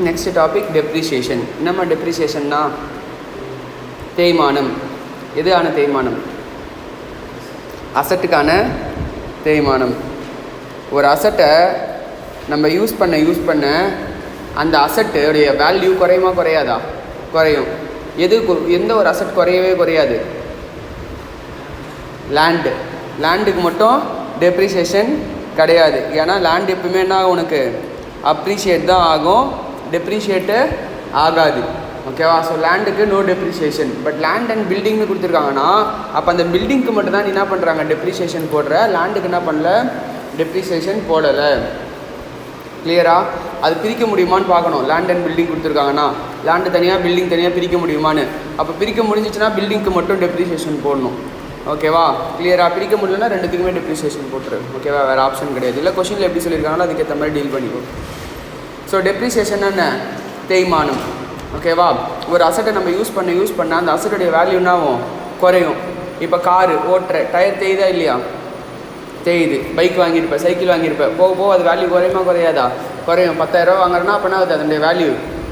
Next topic depreciation. நம்ம டெப்ரிசியேஷன்னா தேய்மானம். எதுக்கான தேய்மானம்? அசட்டுக்கான தேய்மானம். ஒரு அசட்டை நம்ம யூஸ் பண்ண அந்த அசட்டுடைய வேல்யூ குறையுமா குறையாதா? குறையும். எந்த ஒரு அசட் குறையவே குறையாது? லேண்டுக்கு மட்டும் டெப்ரிசியேஷன் கிடையாது. ஏன்னா லேண்ட் எப்பவுமே என்ன ஆகும், உனக்கு அப்ரிஷியேட் தான் ஆகும், டெப்ரிஷியேட்டு ஆகாது. ஓகேவா? ஸோ லேண்டுக்கு no depreciation. But land and பில்டிங்னு கொடுத்துருக்காங்கன்னா அப்போ அந்த பில்டிங்க்கு மட்டும் தான் என்ன பண்ணுறாங்க, டெப்ரிசியேஷன் போடுற. லேண்டுக்கு என்ன பண்ணல, டெப்ரிசியேஷன் போடலை. கிளியரா? அது பிரிக்க முடியுமான்னு பார்க்கணும். லேண்ட் அண்ட் பில்டிங் கொடுத்துருக்காங்கன்னா லேண்டு தனியாக பில்டிங் தனியாக பிரிக்க முடியுமான்னு. அப்போ பிரிக்க முடிஞ்சிச்சுன்னா பில்டிங்க்கு மட்டும் டெப்ரிசியேஷன் போடணும். ஓகேவா? கிளியரா? பிரிக்க முடியலன்னா ரெண்டுத்துக்குமே டெப்ரிசியேஷன் போட்டுரு. ஓகேவா? வேறு ஆப்ஷன் கிடையாது. இல்லை கொஷினில் எப்படி சொல்லியிருக்காங்களோ அதுக்கேற்ற மாதிரி டீல் பண்ணிக்கும். ஸோ டெப்ரிசியேஷன் என்ன? தேய்மானம். ஓகேவா? ஒரு அசட்டை நம்ம யூஸ் பண்ண அந்த அசட்டுடைய வேல்யூ என்ன ஆகும், குறையும். இப்போ காரு ஓட்டுற டயர் தேயுதா இல்லையா? தேயுது. பைக் வாங்கியிருப்பேன், சைக்கிள் வாங்கியிருப்பேன், போக அது வேல்யூ குறையுமா குறையாதா? குறையும். 10,000 வாங்குறேன்னா அப்போ என்ன ஆகுது, அதனுடைய வேல்யூ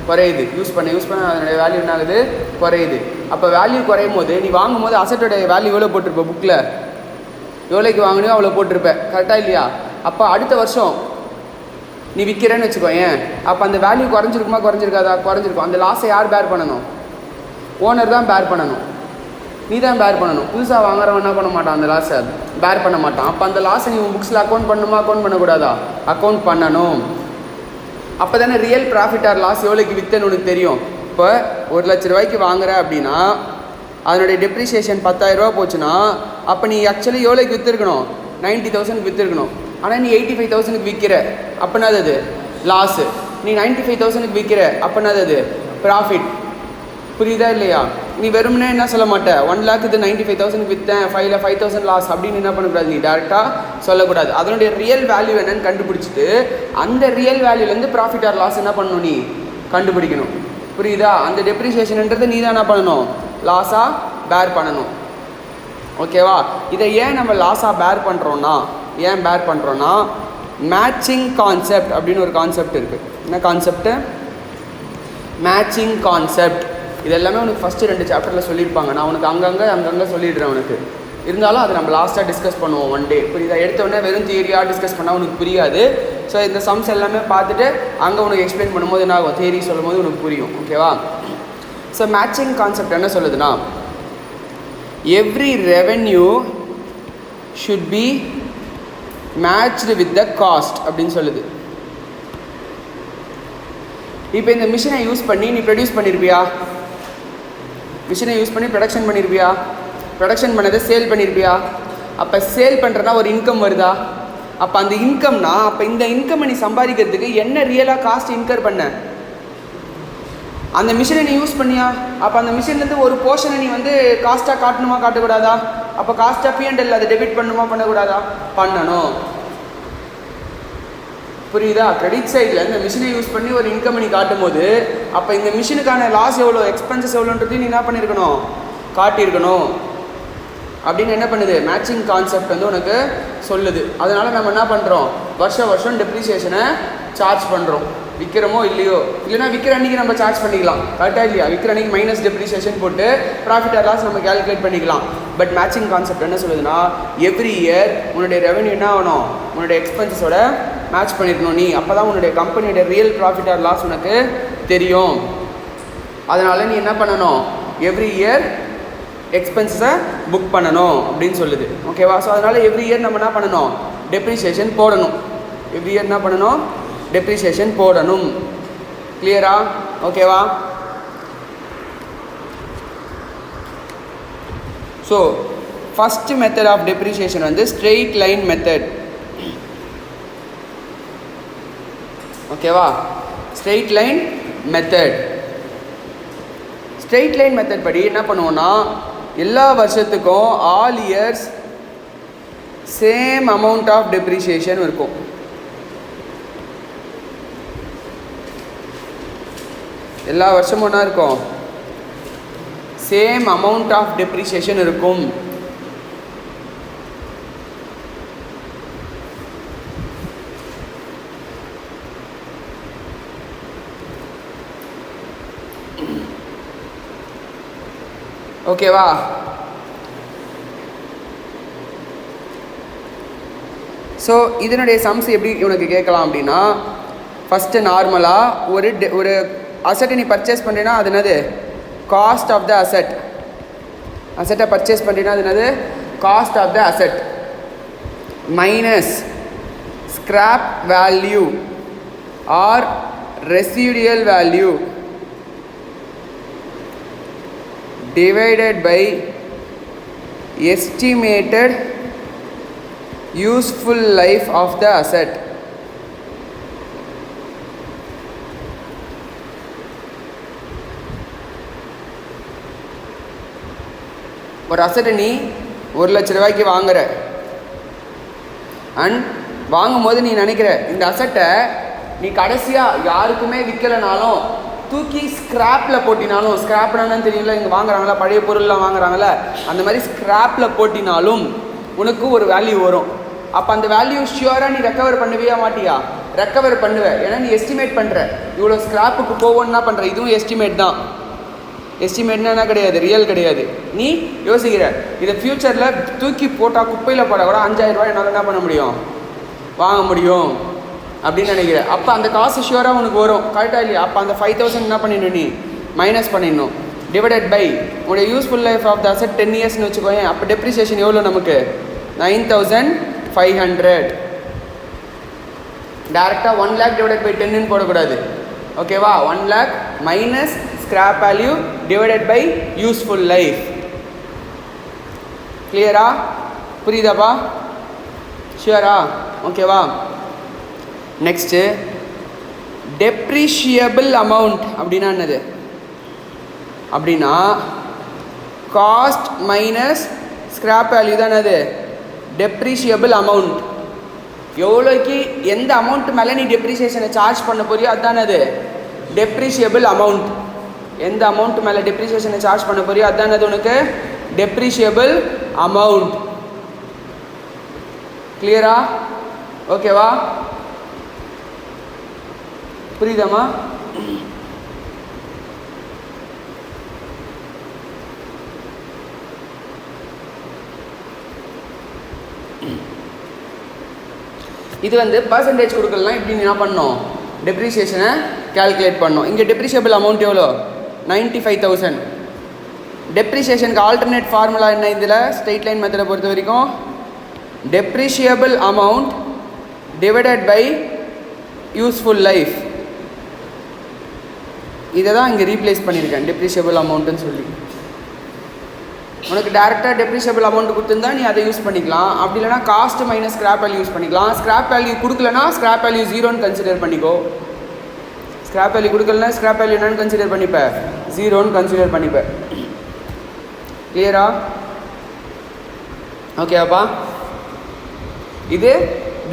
குறையுது. யூஸ் பண்ண அதனுடைய வேல்யூ என்ன ஆகுது, குறையுது. அப்போ வேல்யூ குறையும் போது நீ வாங்கும் போது அசட்டோடைய வேல்யூ எவ்வளோ போட்டிருப்ப, புக்கில் எவ்வளோக்கு வாங்கினியோ அவ்வளோ போட்டிருப்பேன். கரெக்டாக இல்லையா? அப்போ அடுத்த வருஷம் நீ விற்கிறேன்னு வச்சுக்கோ, ஏன் அப்போ அந்த வேல்யூ குறைஞ்சிருக்குமா குறைஞ்சிருக்காதா? குறைஞ்சிருக்கும். அந்த லாஸை யார் பேர் பண்ணணும்? ஓனர் தான் பேர் பண்ணணும். நீ தான் பேர் பண்ணணும். புதுசாக வாங்குறவன் என்ன பண்ண மாட்டான், அந்த லாஸை பேர் பண்ண மாட்டான். அப்போ அந்த லாஸை நீ புக்ஸில் அக்கௌண்ட் பண்ணணுமா அக்கௌண்ட் பண்ணக்கூடாதா? அக்கௌண்ட் பண்ணணும். அப்போ தானே ரியல் ப்ராஃபிட் ஆர் லாஸ் எவ்வளோக்கு விற்றுன்னு உனக்கு தெரியும். இப்போ 1,00,000 ரூபாய்க்கு வாங்குற அப்படின்னா அதனுடைய டெப்ரிசியேஷன் 10,000 போச்சுன்னா அப்போ நீ ஆக்சுவலி எவ்வளோக்கு விற்றுருக்கணும், 90,000 விற்றுருக்கணும். ஆனால் நீ 85,000 விற்கிற, அப்படின்னா அது லாஸு. நீ 95,000 விற்கிற, அப்படின்னா அது ப்ராஃபிட். புரியுதா இல்லையா? நீ வெறும்னே என்ன சொல்ல மாட்டேன், 1 lakh இது 95,000 விற்றேன், 5,000 லாஸ் அப்படின்னு என்ன பண்ணக்கூடாது, நீ டேரெக்டாக சொல்லக்கூடாது. அதனுடைய ரியல் வேல்யூ என்னன்னு கண்டுபிடிச்சிட்டு அந்த ரியல் வேல்யூலேருந்து ப்ராஃபிட் ஆர் லாஸ் என்ன பண்ணணும், நீ கண்டுபிடிக்கணும். புரியுதா? அந்த டெப்ரிசியேஷன்ன்றது நீ தான் என்ன பண்ணணும், லாஸாக பேர் பண்ணணும். ஓகேவா? இதை ஏன் நம்ம லாஸாக பேர் பண்ணுறோன்னா மேட்சிங் கான்செப்ட் அப்படின்னு ஒரு கான்செப்ட் இருக்குது. என்ன கான்செப்ட்டு? Matching concept. இது எல்லாமே உனக்கு ஃபஸ்ட்டு 2 சாப்டரில் சொல்லியிருப்பாங்க. நான் உனக்கு அங்கங்கே சொல்லிடுறேன் உனக்கு. இருந்தாலும் அதை நம்ம லாஸ்ட்டாக டிஸ்கஸ் பண்ணுவோம் ஒன் டே. புரியுதா? எடுத்தோடனே வெறும் தியரியாக டிஸ்கஸ் பண்ணால் உனக்கு புரியாது. ஸோ இந்த சம்ஸ் எல்லாமே பார்த்துட்டு அங்கே உனக்கு எக்ஸ்பிளைன் பண்ணும்போது என்ன ஆகும், தியரி சொல்லும் போது உனக்கு புரியும். ஓகேவா? ஸோ மேட்சிங் கான்செப்ட் என்ன சொல்லுதுன்னா, every revenue should be matched with the cost அப்படின்னு சொல்லுது. இப்போ இந்த மிஷினை யூஸ் பண்ணி நீ ப்ரொடியூஸ் பண்ணியிருப்பியா? மிஷினை யூஸ் பண்ணி ப்ரொடக்ஷன் பண்ணியிருப்பியா? ப்ரொடக்ஷன் பண்ணதை சேல் பண்ணியிருப்பியா? அப்போ சேல் பண்ணுறனா ஒரு இன்கம் வருதா? அப்போ அந்த இன்கம்னா அப்போ இந்த இன்கம் நீ சம்பாதிக்கிறதுக்கு என்ன ரியலாக காஸ்ட் இன்கர் பண்ண? அந்த மிஷினை நீ யூஸ் பண்ணியா? அப்போ அந்த மிஷின்லேருந்து ஒரு போர்ஷனை நீ காஸ்ட்டாக காட்டணுமா காட்டக்கூடாதா? அப்போ காஸ்ட்டாக P&L அதை டெபிட் பண்ணணுமா பண்ணக்கூடாதா? பண்ணணும். புரியுதா? கிரெடிட் சைடில் இந்த மிஷினை யூஸ் பண்ணி ஒரு இன்கம் நீ காட்டும் போது அப்போ இந்த மிஷினுக்கான லாஸ் எவ்வளோ, எக்ஸ்பென்சஸ் எவ்வளோன்றதையும் நீ என்ன பண்ணியிருக்கணும், காட்டியிருக்கணும். அப்படின்னு என்ன பண்ணுது, மேட்சிங் கான்செப்ட் உனக்கு சொல்லுது. அதனால் நம்ம என்ன பண்ணுறோம், வருஷம் டெப்ரிசியேஷனை சார்ஜ் பண்ணுறோம். விற்கிறோமோ இல்லையோ, இல்லைனா விற்கிற அன்றைக்கி நம்ம சார்ஜ் பண்ணிக்கலாம். கரெக்டாக இல்லையா? விற்கிற அன்றைக்கி மைனஸ் டெப்ரிசியேஷன் போட்டு ப்ராஃபிட் ஆர் லாஸ் நம்ம கேல்குலேட் பண்ணிக்கலாம். பட் மேட்சிங் கான்செப்ட் என்ன சொல்லுதுன்னா, எவ்ரி இயர் உன்னுடைய ரெவென்யூ என்ன ஆகணும், உன்னுடைய எக்ஸ்பென்சஸோட மேட்ச் பண்ணியிருக்கணும். நீ அப்போ தான் உன்னுடைய கம்பெனியோட ரியல் ப்ராஃபிட் ஆர் லாஸ் உனக்கு தெரியும். அதனால் நீ என்ன பண்ணணும், எவ்ரி இயர் எக்ஸ்பென்சஸை புக் பண்ணணும் அப்படின்னு சொல்லுது. ஓகேவா? ஸோ அதனால் எவ்ரி இயர் நம்ம என்ன பண்ணணும், டெப்ரிசியேஷன் போடணும். எவ்ரி இயர் என்ன பண்ணணும், டெப்ரிசியேஷன் போடணும். கிளியரா? ஓகேவா? So first method of depreciation straight line method. ஓகேவா? Straight line method. Straight line method படி என்ன பண்ணுவோன்னா, எல்லா வருஷத்துக்கும் all years same amount of depreciation இருக்கும். எல்லா வருஷமும் என்ன இருக்கும், சேம் அமௌண்ட் ஆஃப் டெப்ரிசியேஷன் இருக்கும். ஓகேவா? ஸோ இதனுடைய சம்ஸ் எப்படி உனக்கு கேட்கலாம் அப்படின்னா, ஃபஸ்ட்டு நார்மலாக ஒரு அசட்டை நீ பர்ச்சேஸ் பண்ணுறீன்னா அது என்னது? Cost of the asset. அசட்டை பர்ச்சேஸ் பண்ணுறீன்னா அது என்னது? Cost of the asset minus scrap value or residual value divided by estimated useful life of the asset. ஒரு அசட்டை நீ 1 லட்ச ரூபாய்க்கு வாங்குற அண்ட் வாங்கும்போது நீ நினைக்கிற இந்த அசட்டை நீ கடைசியாக யாருக்குமே விற்கலைனாலும் தூக்கி ஸ்கிராப்பில் போட்டினாலும், ஸ்கிராப்னான்னு தெரியல, இங்கே வாங்குறாங்களா பழைய பொருள்லாம் வாங்குறாங்கள, அந்த மாதிரி ஸ்கிராப்பில் போட்டினாலும் உனக்கு ஒரு வேல்யூ வரும். அப்போ அந்த வேல்யூ ஷியோராக நீ ரெக்கவர் பண்ணுவியா மாட்டியா? ரெக்கவர் பண்ணுவேன். ஏன்னா நீ எஸ்டிமேட் பண்ணுற இவ்வளோ ஸ்கிராப்புக்கு போவோன்னா பண்ணுற. இதுவும் எஸ்டிமேட் தான். எஸ்டிமேட்னா என்ன கிடையாது, ரியல் கிடையாது. நீ யோசிக்கிற இதை ஃப்யூச்சரில் தூக்கி போட்டால் குப்பையில் போட்டால் கூட 5000 ரூபாய் என்னால் என்ன பண்ண முடியும், வாங்க முடியும் அப்படின்னு நினைக்கிறேன். அப்போ அந்த காசு ஷியோராக உனக்கு வரும். கரெக்டாக இல்லையா? அப்போ அந்த 5000 என்ன பண்ணிடணும், நீ மைனஸ் பண்ணிடணும். டிவைடட் பை உடைய useful life of the asset 10 இயர்ஸ்னு வச்சுக்கோங்க. அப்போ டெப்ரிசியேஷன் எவ்வளோ நமக்கு? 9500. டேரெக்டாக 1 lakh டிவைடட் பை 10ன்னு போடக்கூடாது. ஓகேவா? 1 lakh minus scrap value divided by useful life. கிளியரா? புரியுதாப்பா? ஷியரா? ஓகேவா? நெக்ஸ்ட்டு டெப்ரிஷியபிள் அமௌண்ட் அப்படின்னா என்னது? அப்படின்னா காஸ்ட் மைனஸ் ஸ்கிராப் வேல்யூ தான் அது டெப்ரிஷியபிள் அமௌண்ட். எவ்வளோக்கு எந்த அமௌண்ட் மேலே நீ டெப்ரிசியேஷனை சார்ஜ் பண்ண போறியோ அதுதான் அது டெப்ரிஷியபிள் அமௌண்ட். எந்த அமௌண்ட் மேலே டெப்ரிசியேஷனை சார்ஜ் பண்ண போறியோ அதுதான் அது உனக்கு டெப்ரிஷியபிள் அமௌண்ட். கிளியரா? ஓகேவா? புரியுதாம்மா? இது வந்து பர்சன்டேஜ் கொடுக்கலாம். இப்படி என்ன பண்ணோம், டெப்ரிசியேஷனை கால்குலேட் பண்ணோம். இங்கே டெப்ரிஷியபிள் அமௌண்ட் எவ்வளோ? 95,000. டெப்ரிசியேஷனுக்கு ஆல்டர்னேட் ஃபார்முலா என்ன? இதில் ஸ்ட்ரெயிட் லைன் மெத்தடை பொறுத்த வரைக்கும் depreciable amount divided by useful life. இதை தான் இங்கே ரீப்ளேஸ் பண்ணியிருக்கேன் டெப்ரிஷியபிள் அமௌண்ட்டுன்னு சொல்லி. உனக்கு டேரெக்டாக டெப்ரிஷியபிள் அமௌண்ட் கொடுத்துருந்தா நீ அதை யூஸ் பண்ணிக்கலாம். அப்படி இல்லைனா cost minus scrap value use பண்ணிக்கலாம். ஸ்கிராப் வேல்யூ கொடுக்கலனா ஸ்கிராப் வேல்யூ 0ன்னு கன்சிடர் பண்ணிக்கோ. ஸ்கிராப் வேல்யூ கொடுக்கலனா ஸ்கிராப் வேல்யூ என்னன்னு கன்சிடர் பண்ணிப்பேன், 0ன்னு கன்சிடர் பண்ணிப்பேன். கிளியரா? ஓகேவாப்பா? இது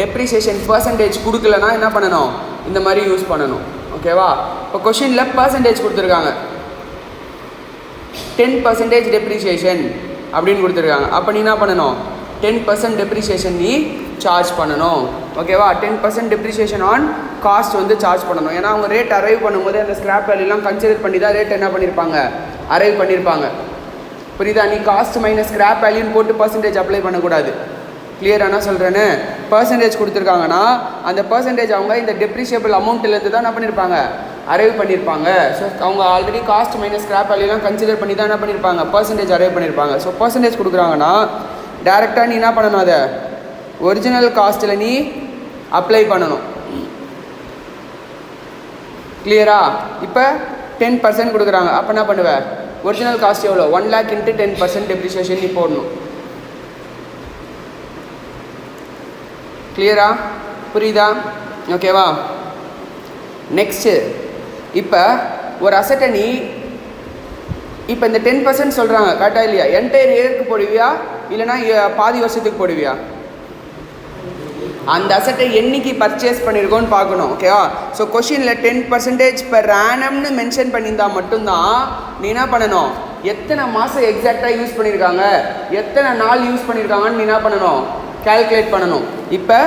டெப்ரிசியேஷன் பர்சன்டேஜ் கொடுக்கலனா என்ன பண்ணணும், இந்த மாதிரி யூஸ் பண்ணணும். ஓகேவா? இப்போ கொஷினில் பர்சன்டேஜ் கொடுத்துருக்காங்க, 10% டெப்ரிசியேஷன் அப்படின்னு கொடுத்துருக்காங்க. அப்போ நீ என்ன பண்ணணும், 10% டெப்ரிசியேஷன் நீ சார்ஜ் பண்ணணும். ஓகேவா? 10% டெப்ரிசியேஷன் ஆன் காஸ்ட் வந்து சார்ஜ் பண்ணணும். ஏன்னா அவங்க ரேட் அரைவ் பண்ணும்போது அந்த ஸ்கிராப் வேல்யூலாம் கன்சிடர் பண்ணி தான் ரேட் என்ன பண்ணியிருப்பாங்க, அரைவ் பண்ணியிருப்பாங்க. புரியுதா? நீ காஸ்ட் மைனஸ் ஸ்கிராப் வேல்யூன்னு போட்டு பர்சன்டேஜ் அப்ளை பண்ணக்கூடாது. கிளியராக என்ன சொல்கிறேன்னு, பர்சன்டேஜ் கொடுத்துருக்காங்கன்னா அந்த பர்சன்டேஜ் அவங்க இந்த டெப்ரிஷியபிள் அமௌண்ட்லேருந்து தான் என்ன பண்ணியிருப்பாங்க, அரைவ் பண்ணியிருப்பாங்க. ஸோ அவங்க ஆல்ரெடி காஸ்ட் மைனஸ் ஸ்கிராப் வேல்யூலாம் கன்சிடர் பண்ணி தான் என்ன பண்ணியிருப்பாங்க, பர்சன்டேஜ் அரைவ் பண்ணியிருப்பாங்க. ஸோ பர்சன்டேஜ் கொடுக்குறாங்கன்னா டேரெக்டாக நீ என்ன பண்ணணும், அதை ஒரிஜினல் காஸ்ட்டில் நீ அப்ளை பண்ணணும். கிளியரா? இப்போ 10% கொடுக்குறாங்க. அப்போ என்ன பண்ணுவேன், ஒரிஜினல் காஸ்ட் எவ்வளோ, 1 lakh × 10% டெப்ரிசியேஷன் நீ போடணும். கிளியரா? புரியுதா? ஓகேவா? நெக்ஸ்ட்டு இப்போ ஒரு அசட்டை நீ இப்போ இந்த 10% சொல்கிறாங்க, கரெக்டாக இல்லையா? என்டையர் இயருக்கு போடுவியா இல்லைனா பாதி வருஷத்துக்கு போடுவியா? அந்த அசட்டை என்னைக்கு பர்ச்சேஸ் பண்ணியிருக்கோன்னு பார்க்கணும். ஓகேவா? ஸோ கொஷினில் 10% பெர் ஆனம்னு மென்ஷன் பண்ணியிருந்தால் மட்டும்தான் நீ என்ன பண்ணணும், எத்தனை மாதம் எக்ஸாக்டாக யூஸ் பண்ணியிருக்காங்க, எத்தனை நாள் யூஸ் பண்ணியிருக்காங்கன்னு நீ என்ன பண்ணணும், கால்குலேட் பண்ணணும். இப்போ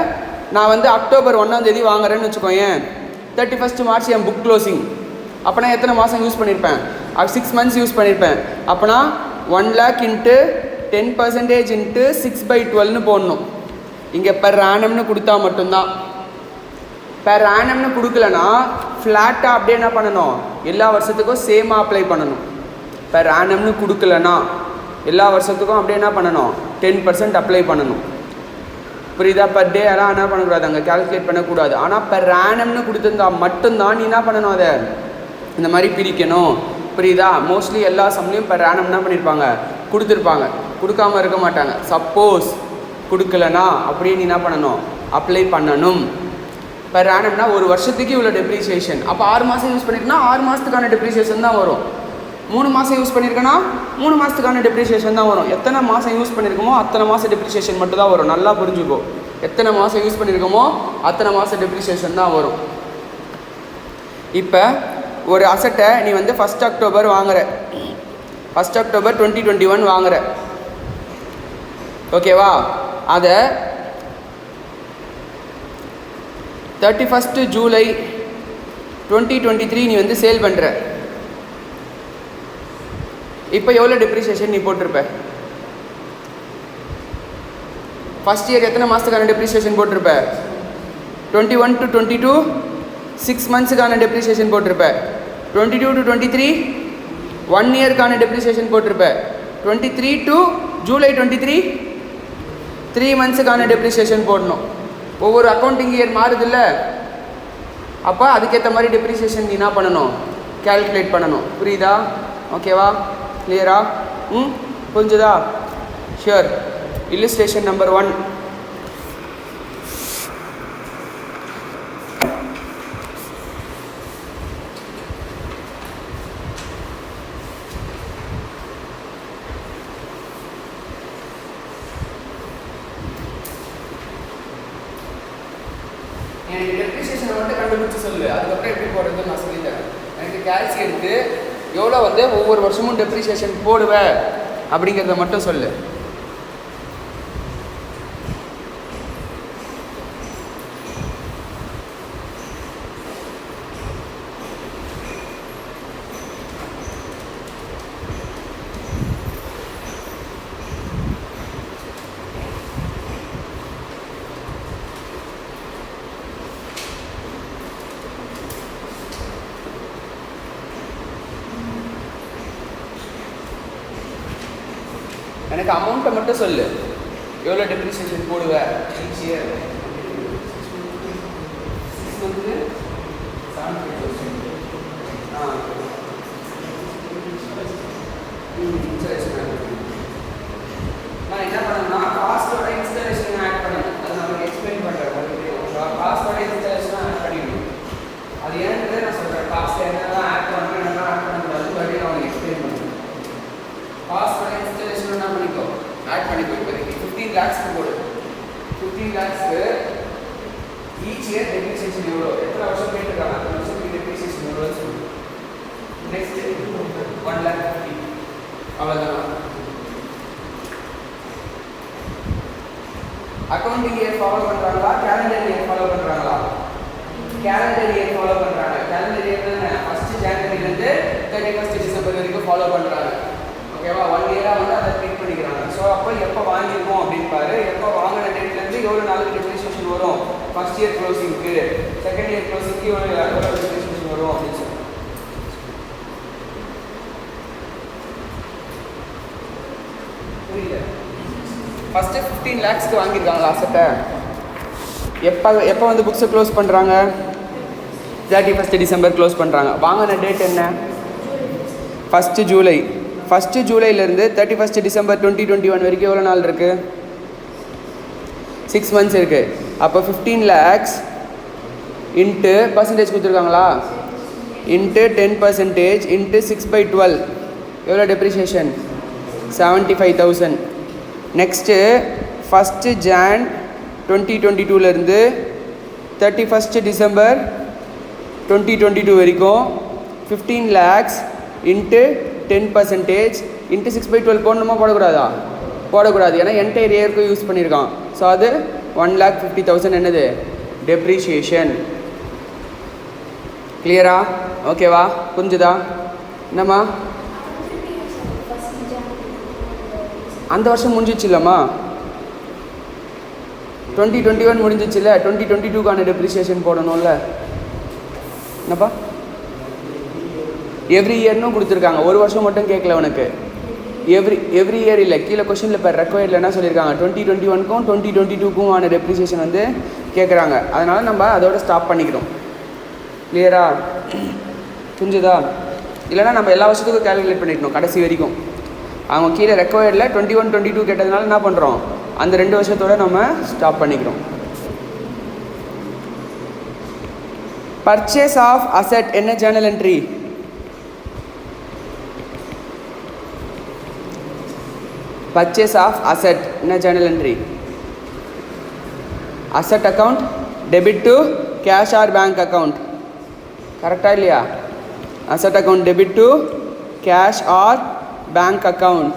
நான் வந்து அக்டோபர் 1ஆம் தேதி வாங்குறேன்னு வச்சுக்கோயேன், 31 மார்ச் என் புக் க்ளோசிங். அப்போனா எத்தனை மாதம் யூஸ் பண்ணியிருப்பேன், 6 months யூஸ் பண்ணியிருப்பேன். அப்போனா 1 lakh இன்ட்டு 10% இன்ட்டு 6/12ன்னு போடணும். இங்கே பெர் ஆனம்னு கொடுத்தா மட்டும்தான். பெர் ஆனம்னு கொடுக்கலனா ஃப்ளாட்டாக அப்படியே என்ன பண்ணணும், எல்லா வருஷத்துக்கும் சேமாக அப்ளை பண்ணணும். பெர் ஆனம்னு கொடுக்கலனா எல்லா வருஷத்துக்கும் அப்படியே என்ன பண்ணணும், 10% அப்ளை பண்ணணும். புரியுதா? பர் டே எல்லாம் என்ன பண்ணக்கூடாது, அங்கே கால்குலேட் பண்ணக்கூடாது. ஆனால் பெர் ஆனம்னு கொடுத்துருந்தா மட்டும்தான் நீ என்ன பண்ணணும், அதை இந்த மாதிரி பிரிக்கணும். புரியுதா? மோஸ்ட்லி எல்லா சம்லையும் பெர் ஆனம் என்ன பண்ணியிருப்பாங்க, கொடுத்துருப்பாங்க, கொடுக்காமல் இருக்க மாட்டாங்க. சப்போஸ் கொடுக்கலனா அப்படியே நீ என்ன பண்ணணும், அப்ளை பண்ணணும். பெர் ஆனம்னா ஒரு வருஷத்துக்கு இவ்வளோ டெப்ரிசியேஷன். அப்போ 6 மாதம் யூஸ் பண்ணியிருக்கனா 6 மாதத்துக்கான டெப்ரிசியேஷன் தான் வரும். 3 மாதம் யூஸ் பண்ணியிருக்கேன்னா 3 மாதத்துக்கான டெப்ரிசியேஷன் தான் வரும். எத்தனை மாதம் யூஸ் பண்ணியிருக்கோமோ அத்தனை மாதம் டெப்ரிசியேஷன் மட்டும் தான் வரும். நல்லா புரிஞ்சுக்கோ, எத்தனை மாதம் யூஸ் பண்ணியிருக்கோமோ அத்தனை மாதம் டெப்ரிசியேஷன் தான் வரும். இப்போ ஒரு அசட்டை நீ வந்து 1 அக்டோபர் வாங்குற, 1 அக்டோபர் 2021 வாங்குற, ஓகேவா? அதை 31 ஜூலை 2023 நீ வந்து சேல் பண்ணுற. இப்போ எவ்வளோ டெப்ரிசியேஷன் நீ போட்டிருப்ப? ஃபஸ்ட் இயர் எத்தனை மாதத்துக்கான டெப்ரிசியேஷன் போட்டிருப்ப? 21 to 22 6 மந்த்ஸுக்கான டெப்ரிசியேஷன் போட்டிருப்ப. 22 to 23 1 இயர்க்கான டெப்ரிசியேஷன் போட்டிருப்ப. 23 to ஜூலை 23 3 மந்த்ஸுக்கான டெப்ரிசியேஷன் போடணும். ஒவ்வொரு அக்கௌண்டிங் இயர் மாறுதில்ல, அப்போ அதுக்கேற்ற மாதிரி டெப்ரிசியேஷன் நீ என்ன பண்ணணும், கால்குலேட் பண்ணணும். புரியுதா? ஓகேவா? கிளியரா? புரிஞ்சுதா? ஷியோர். Illustration number 1. எனக்கு டெப்ரிசியேஷனை மட்டும் கண்டுபிடிச்சி சொல்லு, அதுக்கப்புறம் எப்படி போடுறதுன்னு நான் சொல்லித்தரேன். எனக்கு கேல்சி எடுத்து எவ்வளோ வந்து ஒவ்வொரு வருஷமும் டெப்ரிசியேஷன் போடுவேன் அப்படிங்கிறத மட்டும் சொல்லு. எனக்கு அமௌண்ட்டை மட்டும் சொல்லு, எவ்வளோ டெப்ரிசியேஷன் போடுவேன் ஈச் இயர். 6 மந்த்துக்கு 75,000. இன்ஸ்டாலேஷன் நான் என்ன பண்ணணும்னா காஸ்ட்டோட இன்ஸ்டாலேஷன் ஆட் பண்ணணும். அது நமக்கு எக்ஸ்பிளைன் பண்ணுறேன். காஸ்ட்டோட இன்ஸ்டாலேஷன் ஆட் பண்ணிடணும். அது ஏன்னு நான் சொல்கிறேன். காஸ்ட் என்னெல்லாம் ஆட் பண்ணணும், என்னெல்லாம் ஆட் பண்ணக்கூடாது பற்றி நான் எக்ஸ்பிளைன் பண்ணுறேன். காஸ்ட்டோட இன்ஸ்டாலேஷன் என்ன பண்ணிக்கோ, ஆட் பண்ணிக்கோ. இப்போதைக்கு 15 lakhs போடு. 15 lakhs ஈச் இயர் டெப்ரிசியேஷன் எவ்வளோ, எத்தனை வருஷம் கேட்டுருக்காங்க, அத்தனை வருஷத்துக்கு டெப்ரிசியேஷன் எவ்வளோன்னு சொல்லு. நெக்ஸ்ட் 1,50,000. அவ்வளோதான். அக்கௌண்டிங் இயர் ஃபாலோ பண்ணுறாங்களா, கேலண்டர் இயர் ஃபாலோ பண்ணுறாங்களா? கேலண்டர் இயர் ஃபாலோ பண்ணுறாங்க. கேலண்டர் இயர் தானே 1 ஜனவரிலேருந்து 31 டிசம்பர் வரைக்கும் ஃபாலோ பண்ணுறாங்க. ஓகேவா? 1 இயராக வந்து அதை ட்ரீட் பண்ணிக்கிறாங்க. ஸோ அப்போ எப்போ வாங்கியிருக்கோம் அப்படின்னு பாரு. எப்போ வாங்கின டேட்லேருந்து எவ்வளோ நாளுக்கு டெப்ரிசியேஷன் வரும், ஃபஸ்ட் இயர் க்ளோசிங்க்கு, செகண்ட் இயர் க்ளோசிங்க்கு எவ்வளோ டெப்ரிசியேஷன் வரும் அப்படின்னு சொல்லி. புரியல? ஃபஸ்ட்டு 15 lakhsக்கு வாங்கியிருக்காங்களா அசட்டை? எப்போ வந்து புக்ஸை க்ளோஸ் பண்ணுறாங்க? 31 டிசம்பர் க்ளோஸ் பண்ணுறாங்க. வாங்கின டேட் என்ன? 1 ஜூலை. 1 ஜூலைலேருந்து 31 டிசம்பர் 2021 வரைக்கும் எவ்வளோ நாள் இருக்குது? 6 மந்த்ஸ் இருக்குது. அப்போ 15 lakhs இன்ட்டு பர்சன்டேஜ் கொடுத்துருக்காங்களா, இன்ட்டு 10% இன்ட்டு 6/12 எவ்வளோ டெப்ரிசியேஷன்? 75,000. நெக்ஸ்ட்டு 1 ஜான் 2022லேருந்து 31 டிசம்பர் 2022 வரைக்கும் 15 lakhs இன்ட்டு 10% இன்ட்டு 6/12 போடணுமா போடக்கூடாதா? போடக்கூடாது. ஏன்னா என்டையர் இயருக்கு யூஸ் பண்ணியிருக்கான். ஸோ அது 1,50,000 என்னது டெப்ரிசியேஷன். கிளியரா? ஓகேவா? புரிஞ்சுதா? என்னம்மா அந்த வருஷம் முடிஞ்சிச்சு இல்லைம்மா, 2021 முடிஞ்சிச்சு இல்லை, 2022க்கான டெப்ரிசியேஷன் போடணும்ல. என்னப்பா எவ்ரி இயர்னும் கொடுத்துருக்காங்க, ஒரு வருஷம் மட்டும் கேட்கல உனக்கு. எவ்ரி இயர் இல்லை, கீழே கொஷினில் இப்போ ரெக்வயர்டில் என்ன சொல்லியிருக்காங்க, 2021க்கும் 2022க்கும் ஆன டெப்ரிசியேஷன் வந்து கேட்குறாங்க. அதனால் நம்ம அதோட ஸ்டாப் பண்ணிக்கிறோம். கிளியரா? புரிஞ்சுதா? இல்லைனா நம்ம எல்லா வருஷத்துக்கும் கேல்குலேட் பண்ணிக்கணும் கடைசி வரைக்கும். அவங்க கீழே ரெக்வயர்டில் 21, 22 கேட்டதுனால என்ன பண்ணுறோம், அந்த 2 வருஷத்தோடு நம்ம ஸ்டாப் பண்ணிக்கிறோம். பர்ச்சேஸ் ஆஃப் அசெட் என்ன journal entry? Purchase of asset என்ன journal entry? Asset account debit to cash or bank account. கரெக்டாக இல்லையா? Asset account debit to cash or bank account.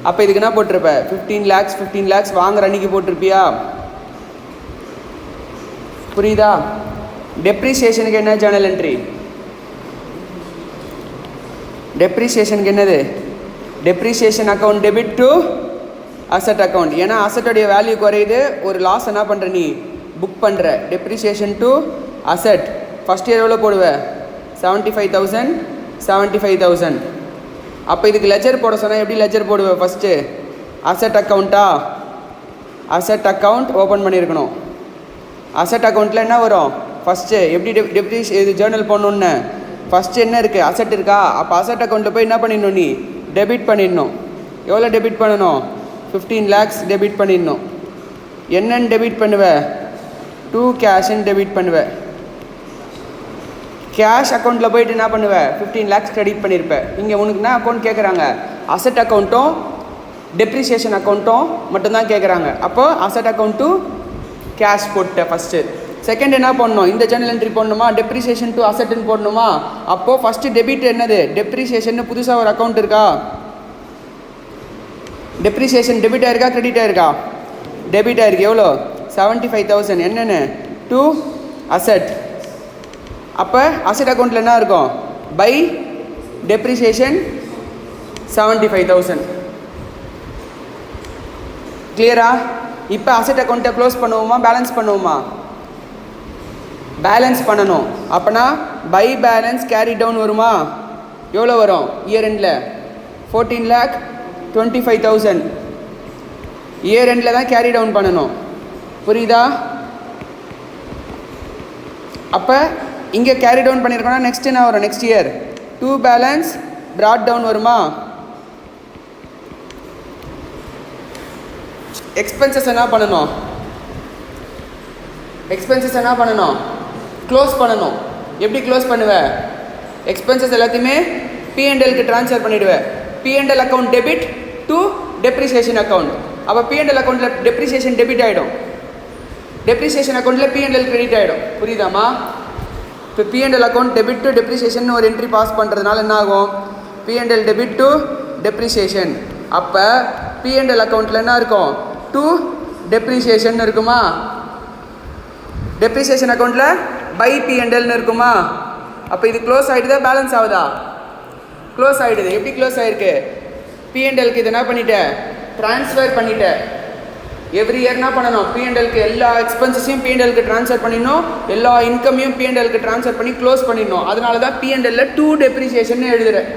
அப்போ இதுக்கு என்ன போட்டிருப்ப, 15 lakhs வாங்குற அன்றைக்கி போட்டிருப்பியா? புரியுதா? டெப்ரிசியேஷனுக்கு என்ன ஜேர்னல் என்ட்ரி? டெப்ரிசியேஷனுக்கு என்னது? Depreciation account debit to asset account. ஏன்னா அசெட்டோடைய வேல்யூ குறையுது, ஒரு லாஸ் என்ன பண்ணுற நீ புக் பண்ணுற. Depreciation to asset first year எவ்வளோ போடுவேன், 75,000. அப்போ இதுக்கு லெஜர் போட சொன்னால் எப்படி லெஜர் போடுவேன்? ஃபஸ்ட்டு அசெட் அக்கௌண்ட்டா, அசெட் அக்கௌண்ட் ஓப்பன் பண்ணியிருக்கணும். அசெட் அக்கௌண்ட்டில் என்ன வரும், ஃபஸ்ட்டு எப்படி இது ஜேர்னல் போடணுன்னு ஃபஸ்ட்டு என்ன இருக்குது, அசெட் இருக்கா? அப்போ அசெட் அக்கௌண்ட்டில் போய் என்ன பண்ணிடணும், நீ டெபிட் பண்ணிடணும். எவ்வளோ டெபிட் பண்ணணும், 15 lakhs டெபிட் பண்ணிடணும். என்னன்னு டெபிட் பண்ணுவேன், டூ கேஷ்ன்னு டெபிட் பண்ணுவேன். கேஷ் அக்கௌண்ட்டில் போய்ட்டு என்ன பண்ணுவேன், 15 lakhs கிரெடிட் பண்ணியிருப்பேன். இங்கே உனக்கு என்ன அக்கௌண்ட் கேட்குறாங்க, அசெட் அக்கௌண்ட்டும் டெப்ரிசியேஷன் அக்கௌண்ட்டும் மட்டும்தான் கேட்குறாங்க. அப்போ அசெட் அக்கௌண்ட் டு கேஷ் போட்டேன் ஃபஸ்ட்டு. செகண்ட் என்ன பண்ணணும், இந்த ஜேர்னல் என்ட்ரி போடணுமா, டெப்ரிசியேஷன் டு அசெட்னு போடணுமா? அப்போது ஃபஸ்ட்டு டெபிட் என்னது, டெப்ரிசியேஷன் புதுசாக ஒரு அக்கௌண்ட் இருக்கா, டெப்ரிசியேஷன் டெபிட் ஆயிருக்கா கிரெடிட் ஆயிருக்கா? டெபிட் ஆயிருக்கு. எவ்வளோ, 75,000. என்னென்னு, டு அசெட். அப்போ அசெட் அக்கௌண்ட்டில் என்ன இருக்கும், பை டெப்ரிசியேஷன் 75,000. கிளியரா? இப்போ அசெட் அக்கௌண்ட்டை க்ளோஸ் பண்ணுவோமா பேலன்ஸ் பண்ணுவோமா? பேலன்ஸ் பண்ணணும். அப்போனா பை பேலன்ஸ் கேரி டவுன் வருமா? எவ்வளோ வரும் இயர் எண்டில், 14,25,000. இயர் எண்டில் தான் கேரி டவுன் பண்ணணும். புரியுதா? அப்போ இங்கே கேரி டவுன் பண்ணியிருக்கோன்னா நெக்ஸ்ட் என்ன வரும், next year to balance brought down வருமா? எக்ஸ்பென்சஸ் என்ன பண்ணணும், எக்ஸ்பென்சஸ் என்ன பண்ணணும், க்ளோஸ் பண்ணணும். எப்படி க்ளோஸ் பண்ணுவேன், எக்ஸ்பென்சஸ் எல்லாத்தையுமே P&Lக்கு ட்ரான்ஸ்ஃபர் பண்ணிவிடுவேன். P&L account debit to depreciation account. அப்போ P&L அக்கௌண்ட்டில் டெப்ரிசியேஷன் டெபிட் ஆகிடும், டெப்ரிசியேஷன் அக்கௌண்ட்டில் P&L கிரெடிட் ஆகிடும். புரியுதாம்மா? இப்போ P&L account debit to depreciation ஒரு என்ட்ரி பாஸ் பண்ணுறதுனால என்ன ஆகும், P&L டெபிட் டு டெப்ரிசியேஷன். அப்போ P&L அக்கௌண்ட்டில் என்ன இருக்கும், டு டெப்ரிசியேஷன் இருக்குமா? டெப்ரிசியேஷன் அக்கௌண்ட்டில் பை P&Lன்னு இருக்குமா? அப்போ இது க்ளோஸ் ஆகிடுதா பேலன்ஸ் ஆகுதா? க்ளோஸ் ஆகிடுது. எப்படி க்ளோஸ் ஆகிருக்கு, P&Lக்கு இது என்ன பண்ணிட்டேன், ட்ரான்ஸ்ஃபர் பண்ணிட்டேன். எவ்ரி இயர் என்ன பண்ணணும், P&Lக்கு எல்லா எக்ஸ்பென்சஸையும் P&Lக்கு ட்ரான்ஸ்ஃபர் பண்ணிடணும், எல்லா இன்கமையும் P&Lக்கு ட்ரான்ஸ்ஃபர் பண்ணி க்ளோஸ் பண்ணிடணும். அதனால தான் P&Lல டூ டெப்ரிசியேஷன் எழுதுகிறேன்.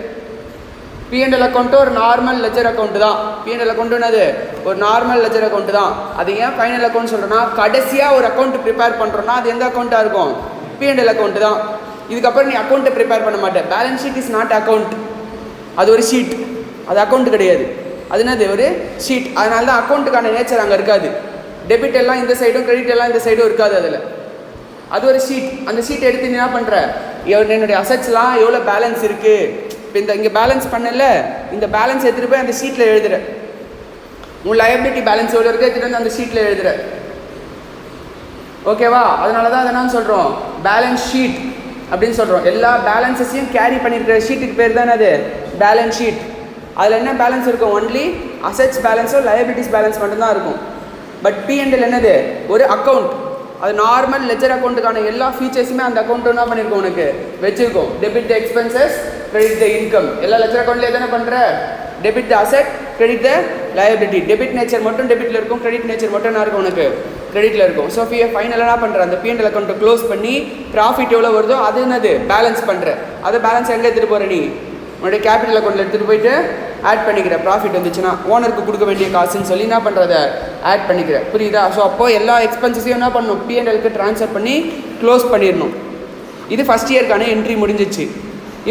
P&L அக்கௌண்ட்டு ஒரு நார்மல் லெஜர் அக்கௌண்ட்டு தான். P&L அக்கௌண்ட்டு என்னது, ஒரு நார்மல் லெஜர் அக்கௌண்ட்டு தான். அது ஏன் ஃபைனல் அக்கௌண்ட் சொல்கிறேன்னா, கடைசியாக ஒரு அக்கௌண்ட் ப்ரிப்பேர் பண்ணுறோன்னா அது எந்த அக்கௌண்ட்டாக இருக்கும், P&L அக்கௌண்ட்டு தான். இதுக்கப்புறம் நீ அக்கௌண்ட்டை ப்ரிப்பேர் பண்ண மாட்டேன். Balance sheet is not account, அது ஒரு ஷீட், அது அக்கௌண்ட் கிடையாது. அது என்னது, ஒரு ஷீட். அதனால தான் அக்கௌண்ட்டுக்கான நேச்சர் அங்கே இருக்காது. டெபிட் எல்லாம் இந்த சைடும், கிரெடிட் எல்லாம் இந்த சைடும் இருக்காது அதில். அது ஒரு ஷீட். அந்த ஷீட் எடுத்து நீ என்ன பண்ணுற, என்னுடைய அசட்ஸ்லாம் எவ்வளோ பேலன்ஸ் இருக்குது, இப்போ இங்கே பேலன்ஸ் பண்ணல, இந்த பேலன்ஸ் எடுத்துகிட்டு போய் அந்த ஷீட்டில் எழுதுகிற. உன் லயபிலிட்டி பேலன்ஸ் எவ்வளோ இருக்குது எடுத்துகிட்டு வந்து அந்த ஷீட்டில் எழுதுகிற. ஓகேவா? அதனால தான் அதை நான் சொல்கிறோம் பேலன்ஸ் ஷீட் அப்படின்னு சொல்கிறோம். எல்லா பேலன்ஸஸையும் கேரி பண்ணியிருக்கிற ஷீட்டுக்கு பேர் தான் அது பேலன்ஸ் ஷீட். அதில் என்ன பேலன்ஸ் இருக்கும், ஒன்லி அசெட்ஸ் பேலன்ஸோ லயபிலிட்டிஸ் பேலன்ஸ் மட்டும்தான் இருக்கும். பட் P&L என்னது, ஒரு அக்கௌண்ட். அது நார்மல் லெஜர் அக்கௌண்ட்டுக்கான எல்லா ஃபீச்சர்ஸுமே அந்த அக்கௌண்ட் என்ன பண்ணியிருக்கோம், உனக்கு வச்சுருக்கோம். Debit the expenses, credit the income. எல்லா லெஜர் அக்கௌண்ட்லேயே தானே பண்ணுற, debit the asset, credit the liability. Debit nature மட்டும் டெபிட்ல இருக்கும், credit nature மட்டும் என்ன இருக்கும் உனக்கு கிரெடிட்ல இருக்கும். ஸோ ஃபைனலாக என்ன பண்ணுற, அந்த P&L அக்கௌண்ட்டை க்ளோஸ் பண்ணி ப்ராஃபிட் எவ்வளோ வருதோ அது என்னது பேலன்ஸ் பண்ணுற. அதை பேலன்ஸ் எங்கே எடுத்துகிட்டு போகிற, நீ உன்னுடைய கேபிட்டல் அக்கௌண்ட்டில் எடுத்துகிட்டு போயிட்டு ஆட் பண்ணிக்கிற. ப்ராஃபிட் வந்துச்சுன்னா ஓனருக்கு கொடுக்க வேண்டிய காசுன்னு சொல்லி என்ன பண்ணுறத ஆட் பண்ணிக்கிற. புரியுதா? ஸோ அப்போது எல்லா எக்ஸ்பென்சஸையும் என்ன பண்ணணும், P&Lக்கு ட்ரான்ஸ்ஃபர் பண்ணி க்ளோஸ் பண்ணிடணும். இது ஃபஸ்ட் இயர்க்கான என்ட்ரி முடிஞ்சிச்சு.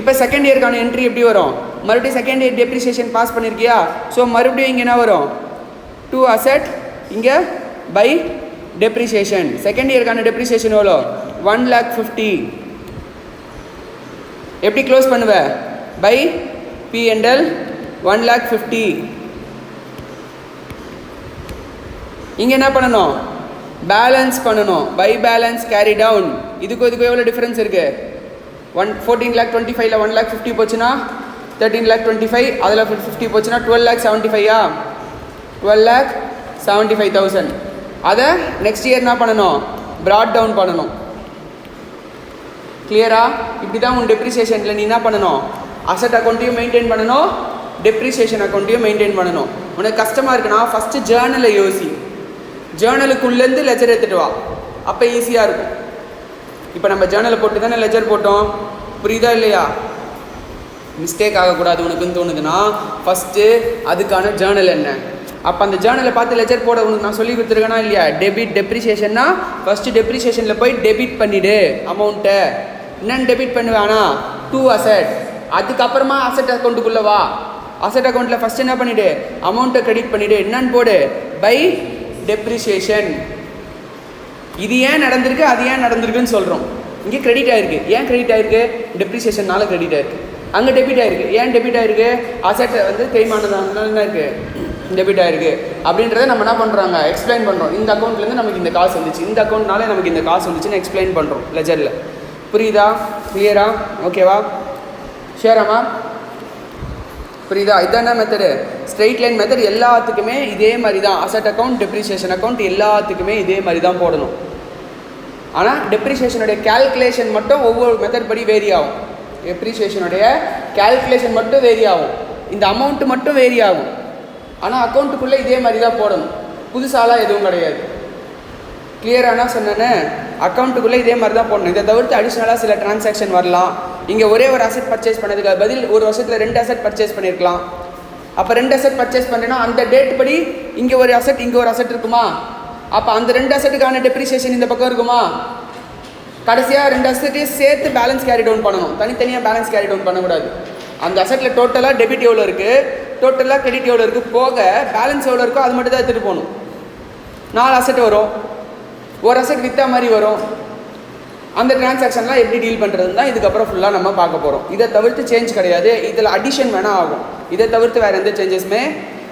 இப்போ செகண்ட் இயர்க்கான என்ட்ரி எப்படி வரும், மறுபடியும் செகண்ட் இயர் டெப்ரிசியேஷன் பாஸ் பண்ணியிருக்கியா. ஸோ மறுபடியும் இங்கே என்ன வரும், டூ அசெட், இங்கே பை டெப்ரிசியேஷன். செகண்ட் இயர்க்கான டெப்ரிசியேஷன் எவ்வளோ, 1,50,000. எப்படி க்ளோஸ் பண்ணுவ, பை P&L 1,50,000. இங்கே என்ன பண்ணணும், பேலன்ஸ் பண்ணணும், பை பேலன்ஸ் கேரி டவுன். இதுக்கும் எவ்வளோ டிஃப்ரென்ஸ் இருக்குது, 14,25,000 1,50,000 போச்சுன்னா 13,25,000, அதில் 50 போச்சுன்னா 12,75,000. 12,75,000. அதை நெக்ஸ்ட் இயர் என்ன பண்ணணும், ப்ராட் டவுன் பண்ணணும். கிளியரா? இப்படி தான் உன் டெப்ரிசியேஷனில் நீ என்ன பண்ணணும், அசட் அக்கௌண்ட்டையும் மெயின்டைன் பண்ணணும், டெப்ரிசியேஷன் அக்கௌண்ட்டையும் மெயின்டைன் பண்ணணும். உனக்கு கஷ்டமாக இருக்குன்னா ஃபஸ்ட்டு ஜேர்னலை யோசி, ஜேர்னலுக்குள்ளேருந்து லெஜர் எடுத்துகிட்டு வா, அப்போ ஈஸியாக இருக்கும். இப்போ நம்ம ஜேர்னலை போட்டு தானே லெஜர் போட்டோம், புரியுதா இல்லையா? மிஸ்டேக் ஆகக்கூடாது உனக்குன்னு தோணுதுன்னா ஃபஸ்ட்டு அதுக்கான ஜேர்னல் என்ன, அப்போ அந்த ஜேர்னலை பார்த்து லெஜர் போட உனக்கு நான் சொல்லி கொடுத்துருக்கேனா இல்லையா. டெபிட் டெப்ரிசியேஷன்னா ஃபஸ்ட்டு டெப்ரிசியேஷனில் போய் டெபிட் பண்ணிவிடு அமௌண்ட்டை. என்னென்னு டெபிட் பண்ணுவேன்னா, டூ அசட். அதுக்கப்புறமா அசட் அக்கௌண்ட்டுக்குள்ளே வா. அசட் அக்கௌண்ட்டில் ஃபஸ்ட்டு என்ன பண்ணிவிடு, அமௌண்ட்டை கிரெடிட் பண்ணிவிடு. என்னன்னு போடு, பை டெப்ரிசியேஷன். இது ஏன் நடந்திருக்கு, அது ஏன் நடந்திருக்குன்னு சொல்கிறோம். இங்கே கிரெடிட் ஆகிருக்கு. ஏன் கிரெடிட் ஆகிருக்கு, டெப்ரிசியேஷனால கிரெடிட் ஆகிருக்கு. அங்கே டெபிட் ஆகிருக்கு. ஏன் டெபிட் ஆகிருக்கு, அசட் வந்து தேய்மானதுனால என்ன இருக்குது, டெபிட் ஆகிருக்கு. அப்படின்றத நம்ம என்ன பண்ணுறாங்க, எக்ஸ்பிளைன் பண்ணுறோம். இந்த அக்கௌண்ட்லேருந்து நமக்கு இந்த காசு வந்துச்சு, இந்த அக்கௌண்ட்னால நமக்கு இந்த காசு வந்துச்சுன்னு எக்ஸ்பிளைன் பண்ணுறோம் லெஜரில். புரியுதா? கிளியரா? ஓகேவா? ஷேராமா? புரியுதா? இதான மெத்தடு, ஸ்ட்ரெயிட் லைன் மெத்தட். எல்லாத்துக்குமே இதே மாதிரி தான். அசட் அக்கௌண்ட், டெப்ரிசியேஷன் அக்கௌண்ட் எல்லாத்துக்குமே இதே மாதிரி தான் போடணும். ஆனால் டெப்ரிசியேஷனுடைய கேல்குலேஷன் மட்டும் ஒவ்வொரு மெத்தட் படி வேரி ஆகும். டெப்ரிசியேஷனுடைய கேல்குலேஷன் மட்டும் வேரி ஆகும், இந்த அமௌண்ட்டு மட்டும் வேரி ஆகும். ஆனால் அக்கௌண்ட்டுக்குள்ளே இதே மாதிரி தான் போடணும், புதுசாலாம் எதுவும் கிடையாது. கிளியரானா சொன்னேன்னு, அக்கௌண்ட்டுக்குள்ளே இதே மாதிரி தான் போடணும். இதை தவிர்த்து அடிஷ்னலாக சில டிரான்சாக்ஷன் வரலாம். இங்கே ஒரே ஒரு அசெட் பர்ச்சேஸ் பண்ணதுக்கு பதில் ஒரு வருஷத்தில் 2 அசெட் பர்ச்சேஸ் பண்ணியிருக்கலாம். அப்போ 2 அசெட் பர்ச்சேஸ் பண்ணுறேன்னா அந்த டேட் படி இங்கே ஒரு அசெட், இங்கே ஒரு அசெட் இருக்குமா, அப்போ அந்த 2 அசெட்டுக்கான டெப்ரிசியேஷன் இந்த பக்கம் இருக்குமா. கடைசியாக 2 அசெட்டையும் சேர்த்து பேலன்ஸ் கேரி டவுன் பண்ணணும், தனித்தனியாக பேலன்ஸ் கேரி டவுன் பண்ணக்கூடாது. அந்த அசெட்டில் டோட்டலாக டெபிட் எவ்வளோ இருக்குது, டோட்டலாக கிரெடிட் எவ்வளோ இருக்குது, போக பேலன்ஸ் எவ்வளோ இருக்கோ அது மட்டும் தான் எடுத்துகிட்டு போகணும். 4 அசெட் வரும், ஒரு அசெட் விற்றா மாதிரி வரும். அந்த டிரான்சாக்ஷன்லாம் எப்படி டீல் பண்ணுறதுன்னு தான் இதுக்கப்புறம் ஃபுல்லாக நம்ம பார்க்க போகிறோம். இதை தவிர்த்து சேஞ்ச் கிடையாது. இதில் அடிஷன் வேணால் ஆகும், இதை தவிர்த்து வேறு எந்த சேஞ்சஸுமே